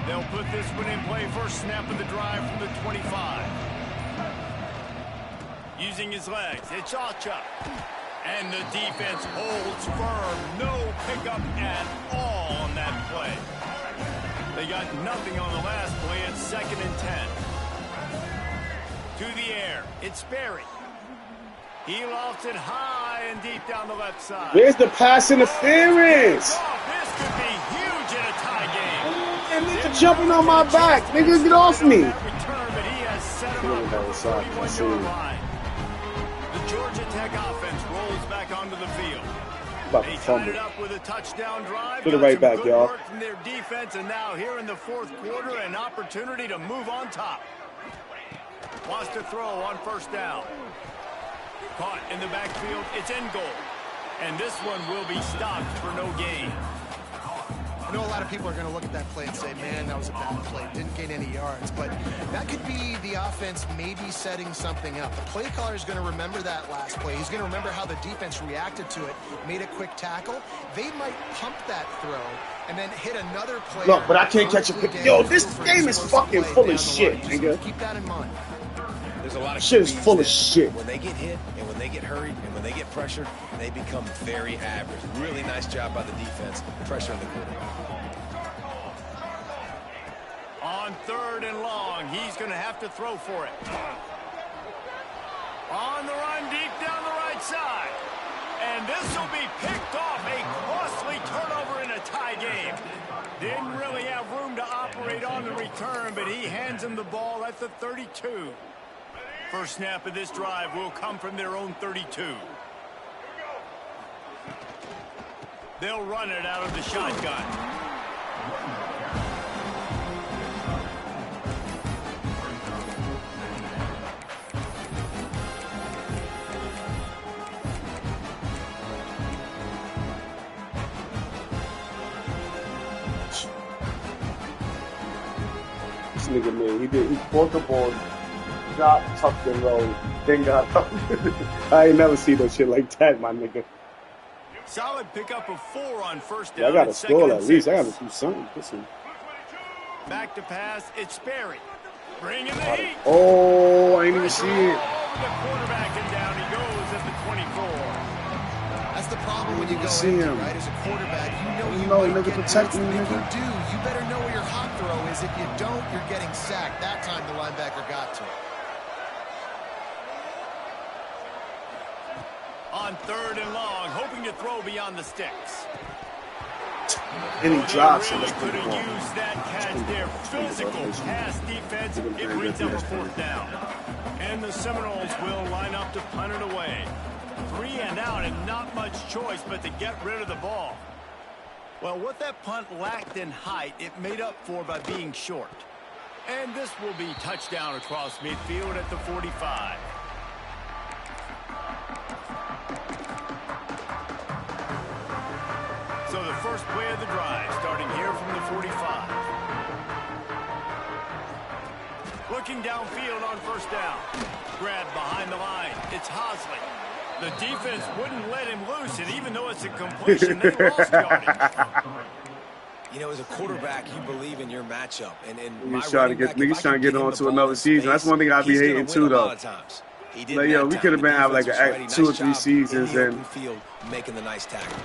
They'll put this one in play. First snap of the drive from the 25. Using his legs, it's Archer. And the defense holds firm. No pickup at all on that play. They got nothing on the last play. It's 2nd and 10. To the air, it's Berry. He lofts it high and deep down the left side. Where's the pass interference? This could be huge in a tie game. Man, nigga jumping on my back. Nigga, get off me. Return, but he has set him up that was for soft. 41-yard line. The Georgia Tech offense rolls back onto the field. About to They tied fumble. it up with a touchdown drive. Put it Got right some back, good y'all. work from their defense, and now here in the fourth quarter, an opportunity to move on top. Wants to throw on first down. Caught in the backfield. It's in goal. And this one will be stopped for no gain. I know a lot of people are going to look at that play and say, man, that was a bad play. Didn't gain any yards. But that could be the offense maybe setting something up. The play caller is going to remember that last play. He's going to remember how the defense reacted to it, made a quick tackle. They might pump that throw and then hit another play. Look, but I can't catch a pick. Yo, this game is fucking full of shit, nigga. Keep that in mind. There's a lot of Shit is QBs full of that shit. When they get hit and when they get hurried and when they get pressured, they become very average. Really nice job by the defense, pressuring the quarterback. On 3rd and long, he's going to have to throw for it. On the run, deep down the right side. And this will be picked off. A costly turnover in a tie game. Didn't really have room to operate on the return, but he hands him the ball at the 32. First snap of this drive will come from their own 32. They'll run it out of the shotgun. nigga made. He caught the ball, dropped, tucked and rolled, then got up. I ain't never seen no shit like that, my nigga. Solid pickup of 4 on first down. Yeah, I gotta score at least. I gotta do something. Listen. Back to pass. It's Sperry. Bringing the heat. Oh, I ain't even see it. Over the quarterback and down he goes at the 24. That's the problem when you go see empty, him. right? As a quarterback, you know might nigga get protect blitzed, me, but if nigga. you do, you better know where your hot throw is. If you don't, you're getting sacked. That time the linebacker got to it. On 3rd and long, hoping to throw beyond the sticks. And he drops it. Really could have used that catch there. Physical pass defense. It brings up a 4th down. And the Seminoles will line up to punt it away. 3 and out and not much choice but to get rid of the ball. Well, what that punt lacked in height, it made up for by being short. And this will be touchdown across midfield at the 45. So the first play of the drive, starting here from the 45. Looking downfield on first down. Grabbed behind the line. It's Hosley. The defense wouldn't let him loose, and even though it's a completion, they lost yardage. You know, as a quarterback, you believe in your matchup. And Niggas trying to get on to another season. That's one thing I be hating too, though. Like, yo, we could have been having like 2 or 3 seasons and making the nice tackle.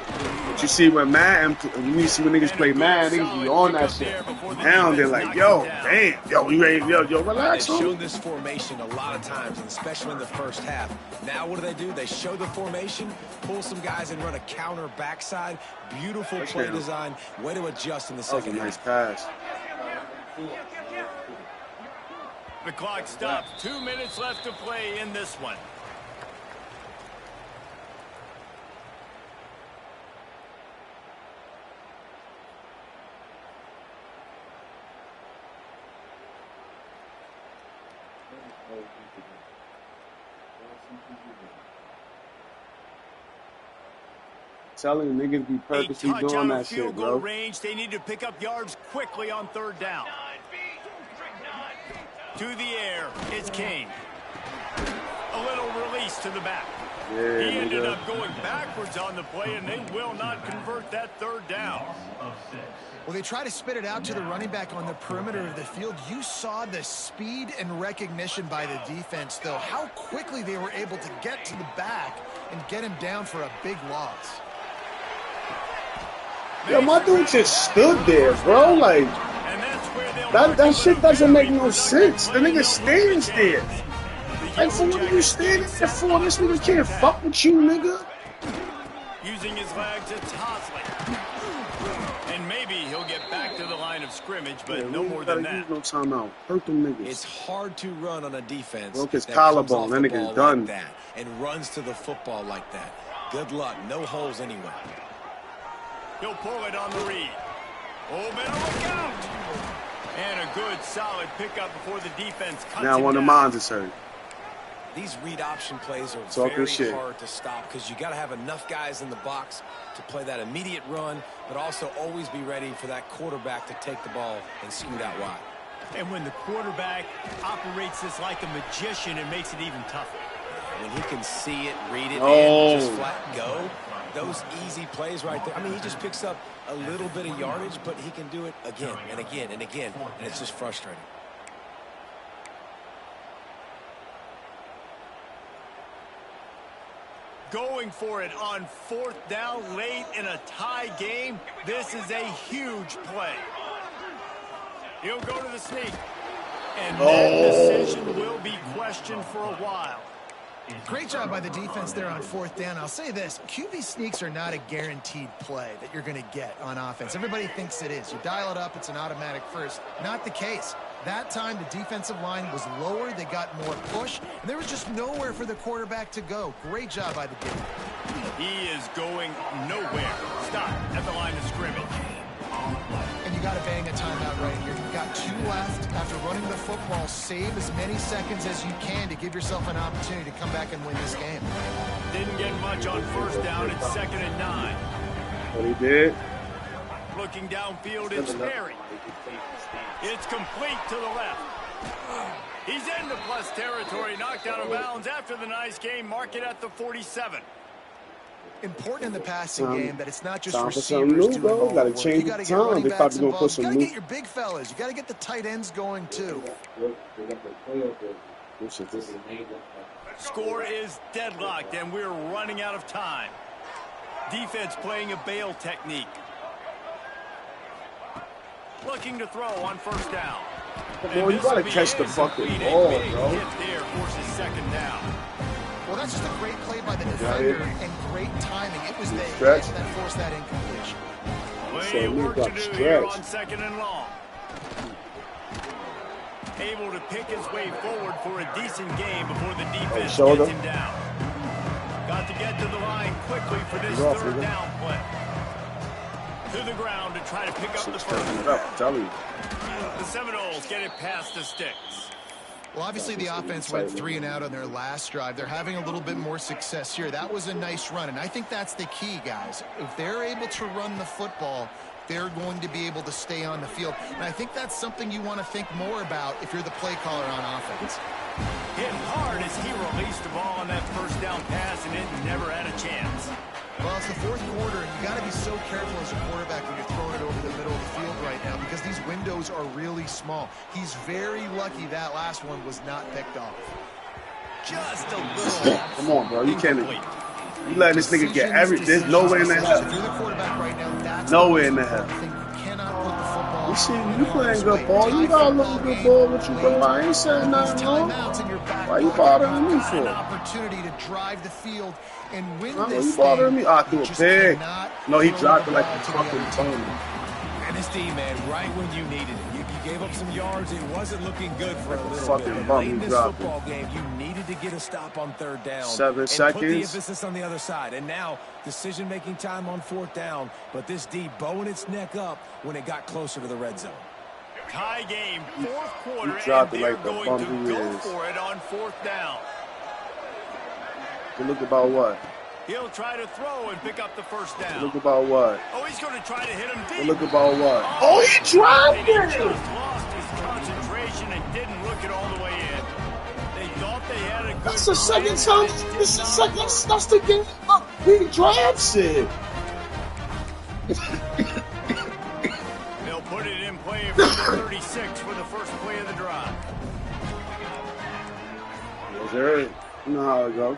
But you see when you see when niggas play Madden, niggas be on that shit. Now they're like, yo, damn, yo, you ready? Yo, relax. They've shown this formation a lot of times, and especially in the first half. Now what do? They show the formation, pull some guys and run a counter backside. Beautiful play design. Way to adjust in the second half. Nice pass. The clock stops. 2 minutes left to play in this one. Telling niggas be purposely doing that shit, bro. Range. They need to pick up yards quickly on 3rd down. To the air, it's Kane. A little release to the back. Yeah, he ended up going backwards on the play, and they will not convert that 3rd down. Well, they try to spit it out to the running back on the perimeter of the field. You saw the speed and recognition by the defense, though. How quickly they were able to get to the back and get him down for a big loss. Yo, my dude just stood there, bro. Like, that shit doesn't make no sense. The nigga stands there. Like, for what are you standing there for? This nigga can't fuck with you, nigga. Using his legs, it's Hosley. And maybe he'll get back to the line of scrimmage, but no more than that. No timeout. Hurt them niggas. It's hard to run on a defense. Broke his collarbone. That nigga's done. Like that and runs to the football like that. Good luck. No holes anyway. He'll pull it on the read. Oh, better look out. And a good, solid pickup before the defense cuts now one of mine is hurt. These read option plays are Talking very hard to stop because you got to have enough guys in the box to play that immediate run, but also always be ready for that quarterback to take the ball and scoot out wide. And when the quarterback operates this like a magician, it makes it even tougher. When he can see it, read it, and just flat go, those easy plays right there. I mean, he just picks up a little bit of yardage, but he can do it again and again and again, and it's just frustrating. Going for it on 4th down late in a tie game. This is a huge play. He'll go to the sneak. And that decision will be questioned for a while. Great job by the defense there on 4th down. I'll say this, QB sneaks are not a guaranteed play that you're going to get on offense. Everybody thinks it is. You dial it up, it's an automatic first. Not the case. That time, the defensive line was lower. They got more push, and there was just nowhere for the quarterback to go. Great job by the defense. He is going nowhere. Stop at the line of scrimmage. And you got to bang a timeout right here. You've got 2 left. After running the football, save as many seconds as you can to give yourself an opportunity to come back and win this game. Didn't get much on 1st down. It's 2nd and 9. What he did? looking downfield. It's Perry. It's complete to the left. He's into plus territory, knocked out of bounds after the nice game. Mark it at the 47. Important in the passing game that it's not just time for receivers something new, doing bro. all the Gotta work. change You got to the get time. running They backs probably gonna put involved. You some got to new. get your big fellas. You got to get the tight ends going too. Score is deadlocked, and we're running out of time. Defense playing a bail technique. Looking to throw on first down. Boy, you gotta catch the fucking ball, bro. Hit there forces second down. Well, that's just a great play by the defender and great timing. It was the hit Stretch. that forced that incompletion. Plenty of work to do here on second and long. Able to pick his way forward for a decent game before the defense gets him down. Got to get to the line quickly for this third down play. To the ground to try to pick up the first. I'm telling you. The Seminoles get it past the sticks. Well, obviously the offense went 3 and out on their last drive. They're having a little bit more success here. That was a nice run, and I think that's the key, guys. If they're able to run the football, they're going to be able to stay on the field. And I think that's something you want to think more about if you're the play caller on offense. Hit hard as he released the ball on that first down pass, and it never had a chance. Well, it's the fourth quarter, and you got to be so careful as a quarterback when you're throwing it over the middle of the field right now because these windows are really small. He's very lucky that last one was not picked off. Just a little. Come on, bro. You can't. You letting this nigga get every. There's no way in the hell. If you're the quarterback right now, that's no way in the hell. You cannot put the football. You see, you playing good ball. You got a little good ball, but you go. I ain't saying nothing wrong. Why you bothering me for? An opportunity to drive the field and win Why this you bothering me? I threw a just pig. cannot No, he throw dropped the it like ball a to the fucking other Tony. team. And this D, man, right when you needed it. You gave up some yards. It wasn't looking good for a little Fucking bit. bum, Late in he this dropped football game, you needed to get a stop on third down. 7 and seconds. Put the emphasis on the other side. And now, decision-making time on fourth down. But this D bowing its neck up when it got closer to the red zone. Tie game, fourth quarter, and dropped it they're like the going bum to he go is. for it on fourth down. You look about what? He'll try to throw and pick up the first down. Look about what? Oh, he's going to try to hit him deep. Look about what? Oh, he dropped And he it! just lost his concentration and didn't look it all the way in. They thought they had a good That's the second plan, time. but it This did is not second. That's the game. Look, he drops it. They'll put it in play from the 36 for the first play of the drive. Yes, sir. You know how it go.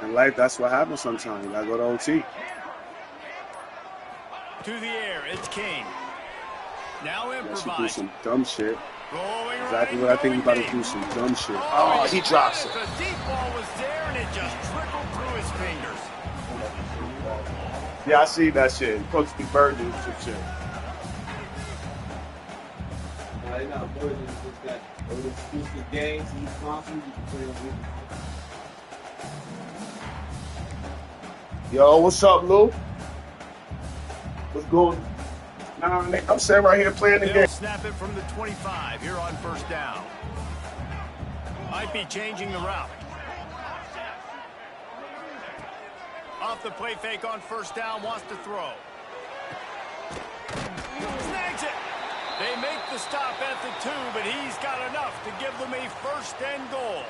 In life, that's what happens sometimes. You gotta go to OT. To the air, it's King. Now That should do improvise. some dumb shit. Rolling Exactly right, what I think you going about to deep. do, some dumb shit. Oh, he drops it. The deep ball was there, and it just trickled through his fingers. Yeah, I see that shit. You're supposed to be birding and some shit. Yo, what's up, Lou? What's going on? I'm sitting right here playing the They'll game. snap it from the 25 here on first down. Might be changing the route. Off the play fake on first down, wants to throw. Snags it. They make the stop at the 2, but he's got enough to give them a first and goal.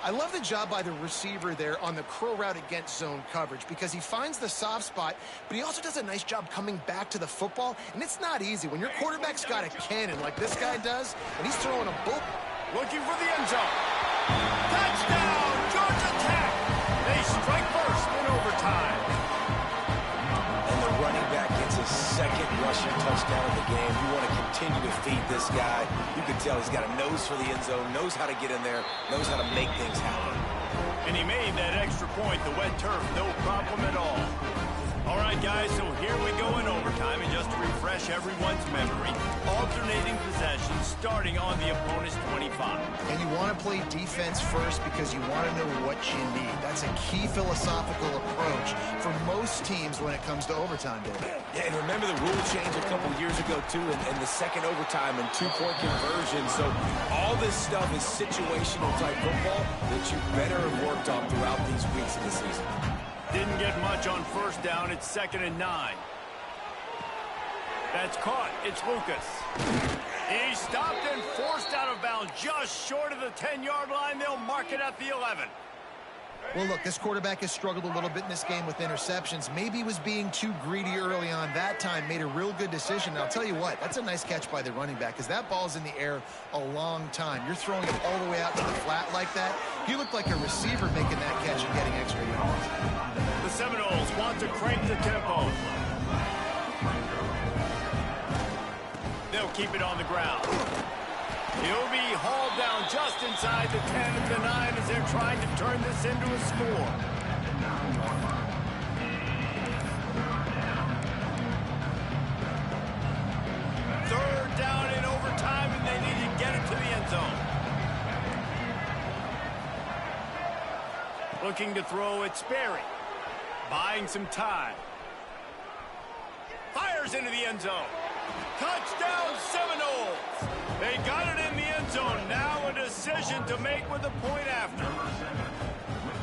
I love the job by the receiver there on the curl route against zone coverage because he finds the soft spot, but he also does a nice job coming back to the football, and it's not easy. When your quarterback's got a cannon like this guy does, and he's throwing a bull. Looking for the end zone. Touchdown, Georgia Tech. They strike first in overtime. And the running back gets his second rushing touchdown of the game. You want to continue to feed this guy. You can tell he's got a nose for the end zone, knows how to get in there, knows how to make things happen. And he made that extra point, the wet turf, no problem at all. All right, guys, so here we go in overtime. And just to refresh everyone's memory, alternating possessions starting on the opponent's 25. And you want to play defense first because you want to know what you need. That's a key philosophical approach for most teams when it comes to overtime, David. Yeah, and remember the rule change a couple years ago, too, and the second overtime and two-point conversion. So all this stuff is situational-type football that you better have worked on throughout these weeks of the season. Didn't get much on first down. It's 2nd and 9. That's caught. It's Lucas. He stopped and forced out of bounds just short of the 10-yard line. They'll mark it at the 11. Well, look, this quarterback has struggled a little bit in this game with interceptions. Maybe he was being too greedy early on. That time made a real good decision. And I'll tell you what, that's a nice catch by the running back because that ball's in the air a long time. You're throwing it all the way out to the flat like that. He looked like a receiver making that catch and getting extra yards. The Seminoles want to crank the tempo. They'll keep it on the ground. He'll be hauled down just inside the 10 of the 9 as they're trying to turn this into a score. Third down in overtime, and they need to get it to the end zone. Looking to throw it, Sperry. Buying some time. Fires into the end zone. Touchdown, Seminoles! They got it in the end zone. Now a decision to make with a point after.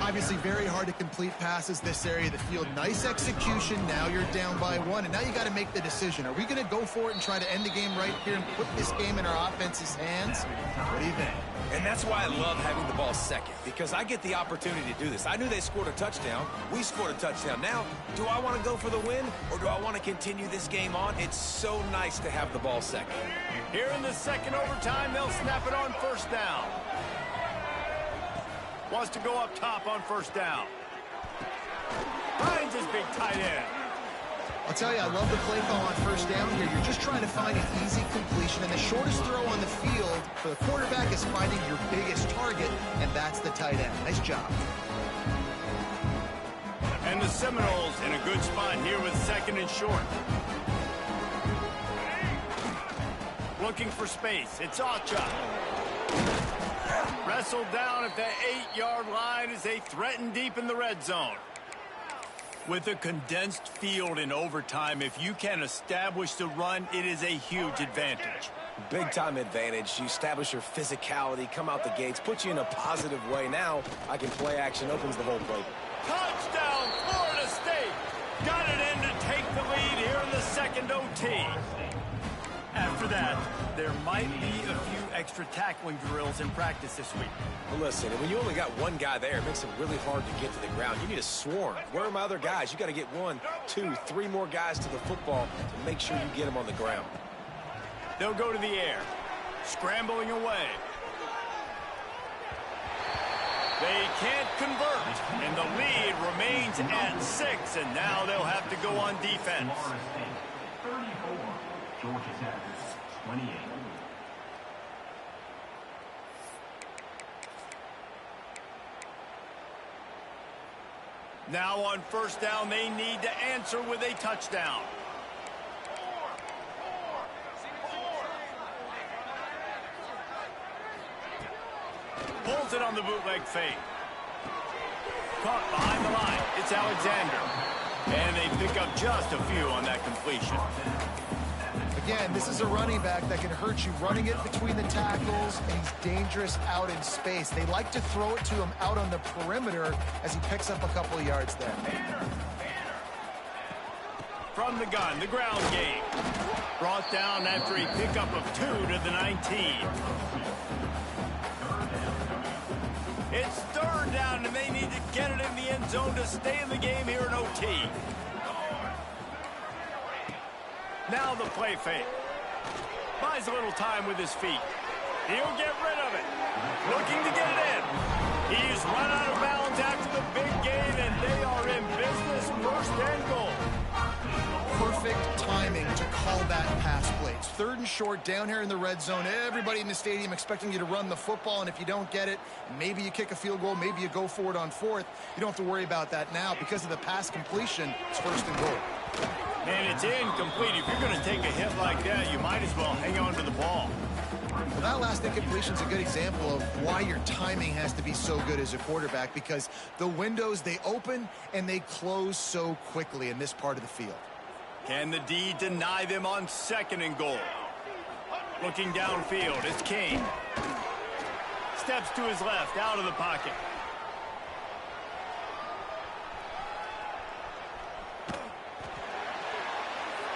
Obviously very hard to complete passes this area of the field. Nice execution. Now you're down by 1, and now you got to make the decision. Are we going to go for it and try to end the game right here and put this game in our offense's hands? What do you think? And that's why I love having the ball second, because I get the opportunity to do this. I knew they scored a touchdown. We scored a touchdown. Now, do I want to go for the win, or do I want to continue this game on? It's so nice to have the ball second. Here in the second overtime, they'll snap it on first down. Wants to go up top on first down. Finds his big tight end. I'll tell you, I love the play call on first down here. You're just trying to find an easy completion, and the shortest throw on the field for the quarterback is finding your biggest target, and that's the tight end. Nice job. And the Seminoles in a good spot here with second and short. Looking for space. It's Acha. Wrestled down at the 8-yard line as they threaten deep in the red zone. With a condensed field in overtime, if you can establish the run, it is a huge advantage. Big-time advantage. You establish your physicality, come out the gates, put you in a positive way. Now, I can play action, opens the whole play. Touchdown, Florida State! Got it in to take the lead here in the second OT. After that, there might be a few extra tackling drills in practice this week. Well, listen, when you only got one guy there, it makes it really hard to get to the ground. You need a swarm. Where are my other guys? You got to get 1, 2, 3 more guys to the football to make sure you get them on the ground. They'll go to the air, scrambling away. They can't convert, and the lead remains at 6, and now they'll have to go on defense. 34, Georgia Tech, 28. Now on first down, they need to answer with a touchdown. Pulls it on the bootleg fake. Caught behind the line. It's Alexander. And they pick up just a few on that completion. Again, this is a running back that can hurt you running it between the tackles, and he's dangerous out in space. They like to throw it to him out on the perimeter as he picks up a couple of yards there. From the gun, the ground game. Brought down after a pickup of 2 to the 19. It's third down, and they need to get it in the end zone to stay in the game here in OT. Now the play fake. Buys a little time with his feet. He'll get rid of it. Looking to get it in. He's run out of bounds after the big gain, and they are in business, first and goal. Perfect timing to call that pass play. It's third and short down here in the red zone. Everybody in the stadium expecting you to run the football, and if you don't get it, maybe you kick a field goal, maybe you go for it on fourth. You don't have to worry about that now. Because of the pass completion, it's first and goal. And it's incomplete. If you're going to take a hit like that, you might as well hang on to the ball. Well, that last incompletion is a good example of why your timing has to be so good as a quarterback, because the windows, they open and they close so quickly in this part of the field. Can the D deny them on second and goal? Looking downfield, it's Kane. Steps to his left, out of the pocket.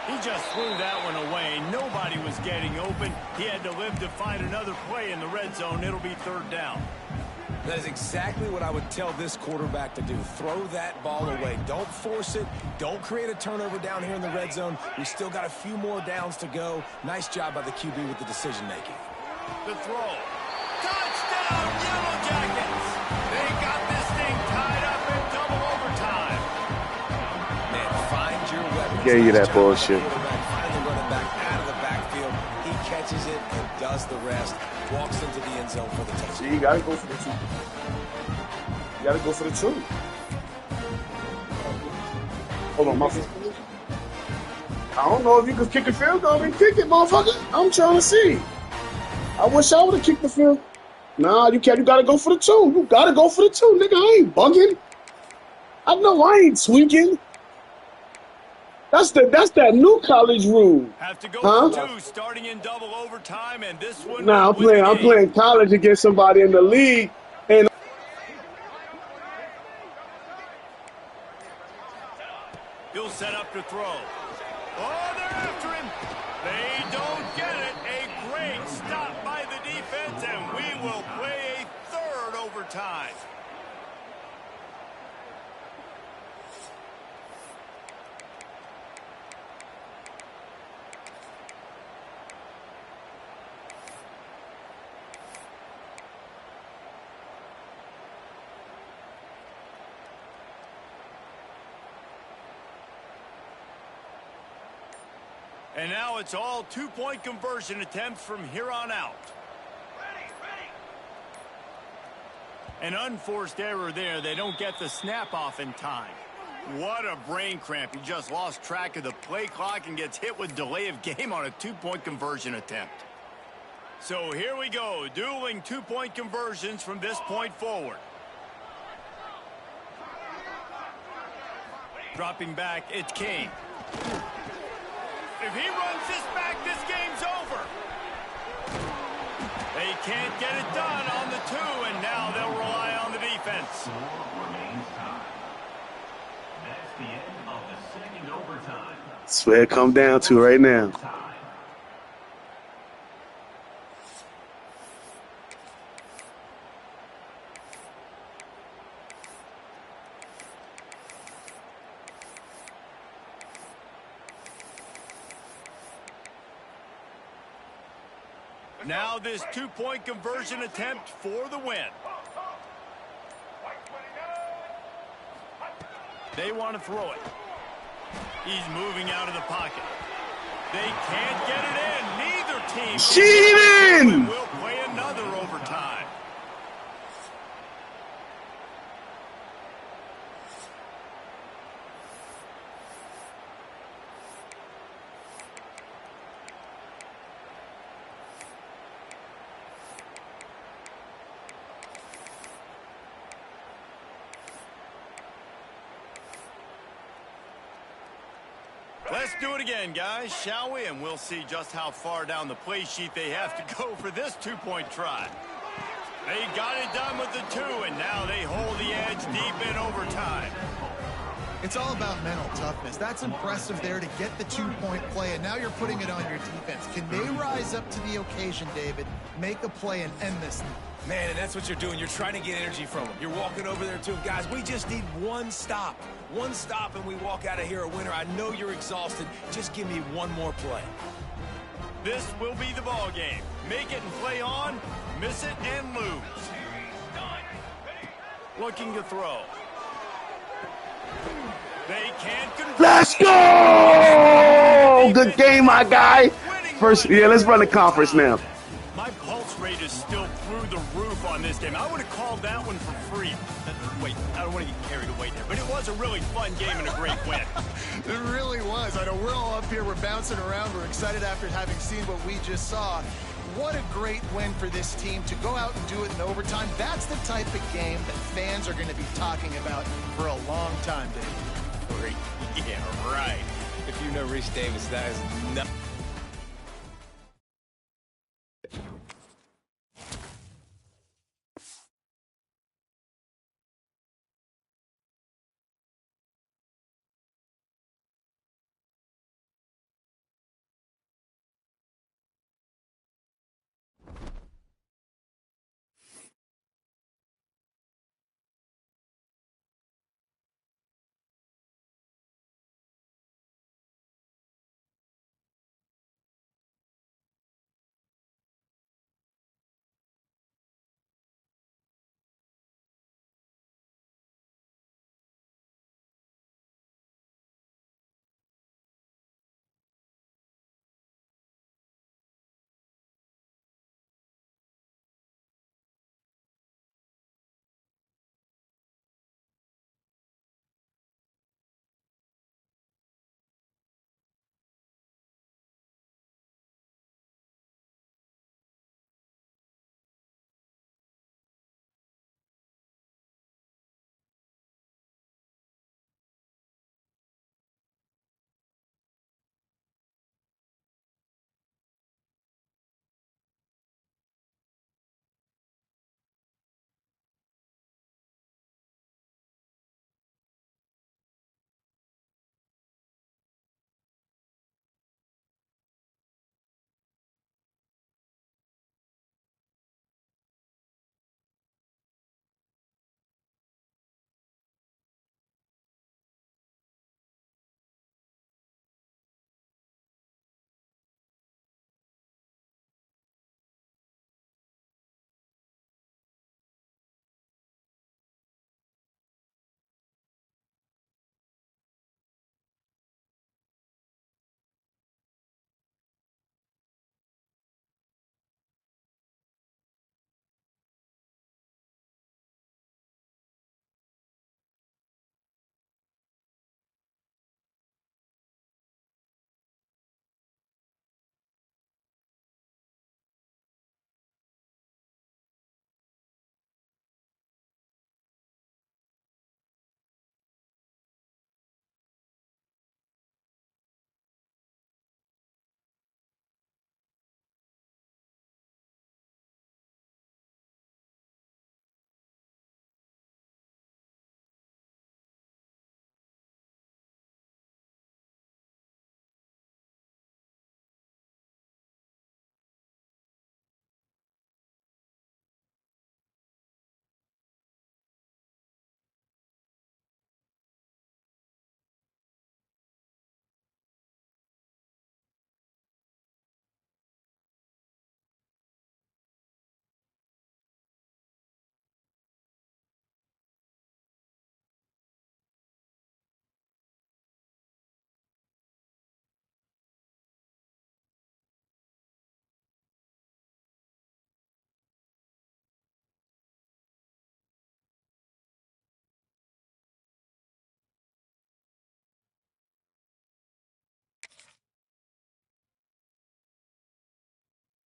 He just threw that one away. Nobody was getting open. He had to live to find another play in the red zone. It'll be third down. That is exactly what I would tell this quarterback to do. Throw that ball away. Don't force it. Don't create a turnover down here in the red zone. We still got a few more downs to go. Nice job by the QB with the decision-making. The throw. Touchdown, Yellow Jackets! They got this thing tied up in double overtime. Man, find your weapons. Gave you that bullshit. Finally running back out of the backfield. He catches it and does the rest. Walks into the end zone for the touchdown. See, you gotta go for the two. You gotta go for the two. Hold on, my phone. I don't know if you could kick a field goal and kick it, motherfucker. I'm trying to see. I wish I would have kicked the field. Nah, you can't. You gotta go for the two. You gotta go for the two, nigga. I ain't bugging. I know I ain't tweaking. That's that new college rule. Have to go for two, starting in double overtime, and this one. Nah, I'm playing college against somebody in the league, and he'll set up to throw. Oh, they're after him. They don't get it. A great stop by the defense, and we will play a third overtime. And now it's all two-point conversion attempts from here on out. An unforced error there. They don't get the snap off in time. What a brain cramp. He just lost track of the play clock and gets hit with delay of game on a two-point conversion attempt. So here we go. Dueling two-point conversions from this point forward. Dropping back, it's King. If he runs this back, this game's over. They can't get it done on the two, and now they'll rely on the defense. Score remains tied. That's the end of the second overtime. that's where it come down to right now. Now this two-point conversion attempt for the win. They want to throw it. He's moving out of the pocket. They can't get it in. Neither team. Cheating! Will play another overtime. Let's do it again, guys, shall we? And we'll see just how far down the play sheet they have to go for this two-point try. They got it done with the two, and now they hold the edge deep in overtime. It's all about mental toughness. That's impressive there to get the two-point play, and now you're putting it on your defense. Can they rise up to the occasion, David, make a play and end this? Man, and that's what you're doing. You're trying to get energy from them. You're walking over there to them. Guys, we just need one stop. One stop, and we walk out of here a winner. I know you're exhausted. Just give me one more play. This will be the ball game. Make it and play on, miss it and lose. Looking to throw. They can't convert. Let's go! Good game, my guy. First, yeah, let's run the conference now. My pulse rate is still through the roof on this game. I would have called that one for free. Wait, I don't want to get carried away there, but it was a really fun game and a great win. It really was. I know we're all up here, we're bouncing around, we're excited after having seen what we just saw. What a great win for this team to go out and do it in overtime. That's the type of game that fans are going to be talking about for a long time, Dave. Yeah, right. If you know Reese Davis, that is nothing.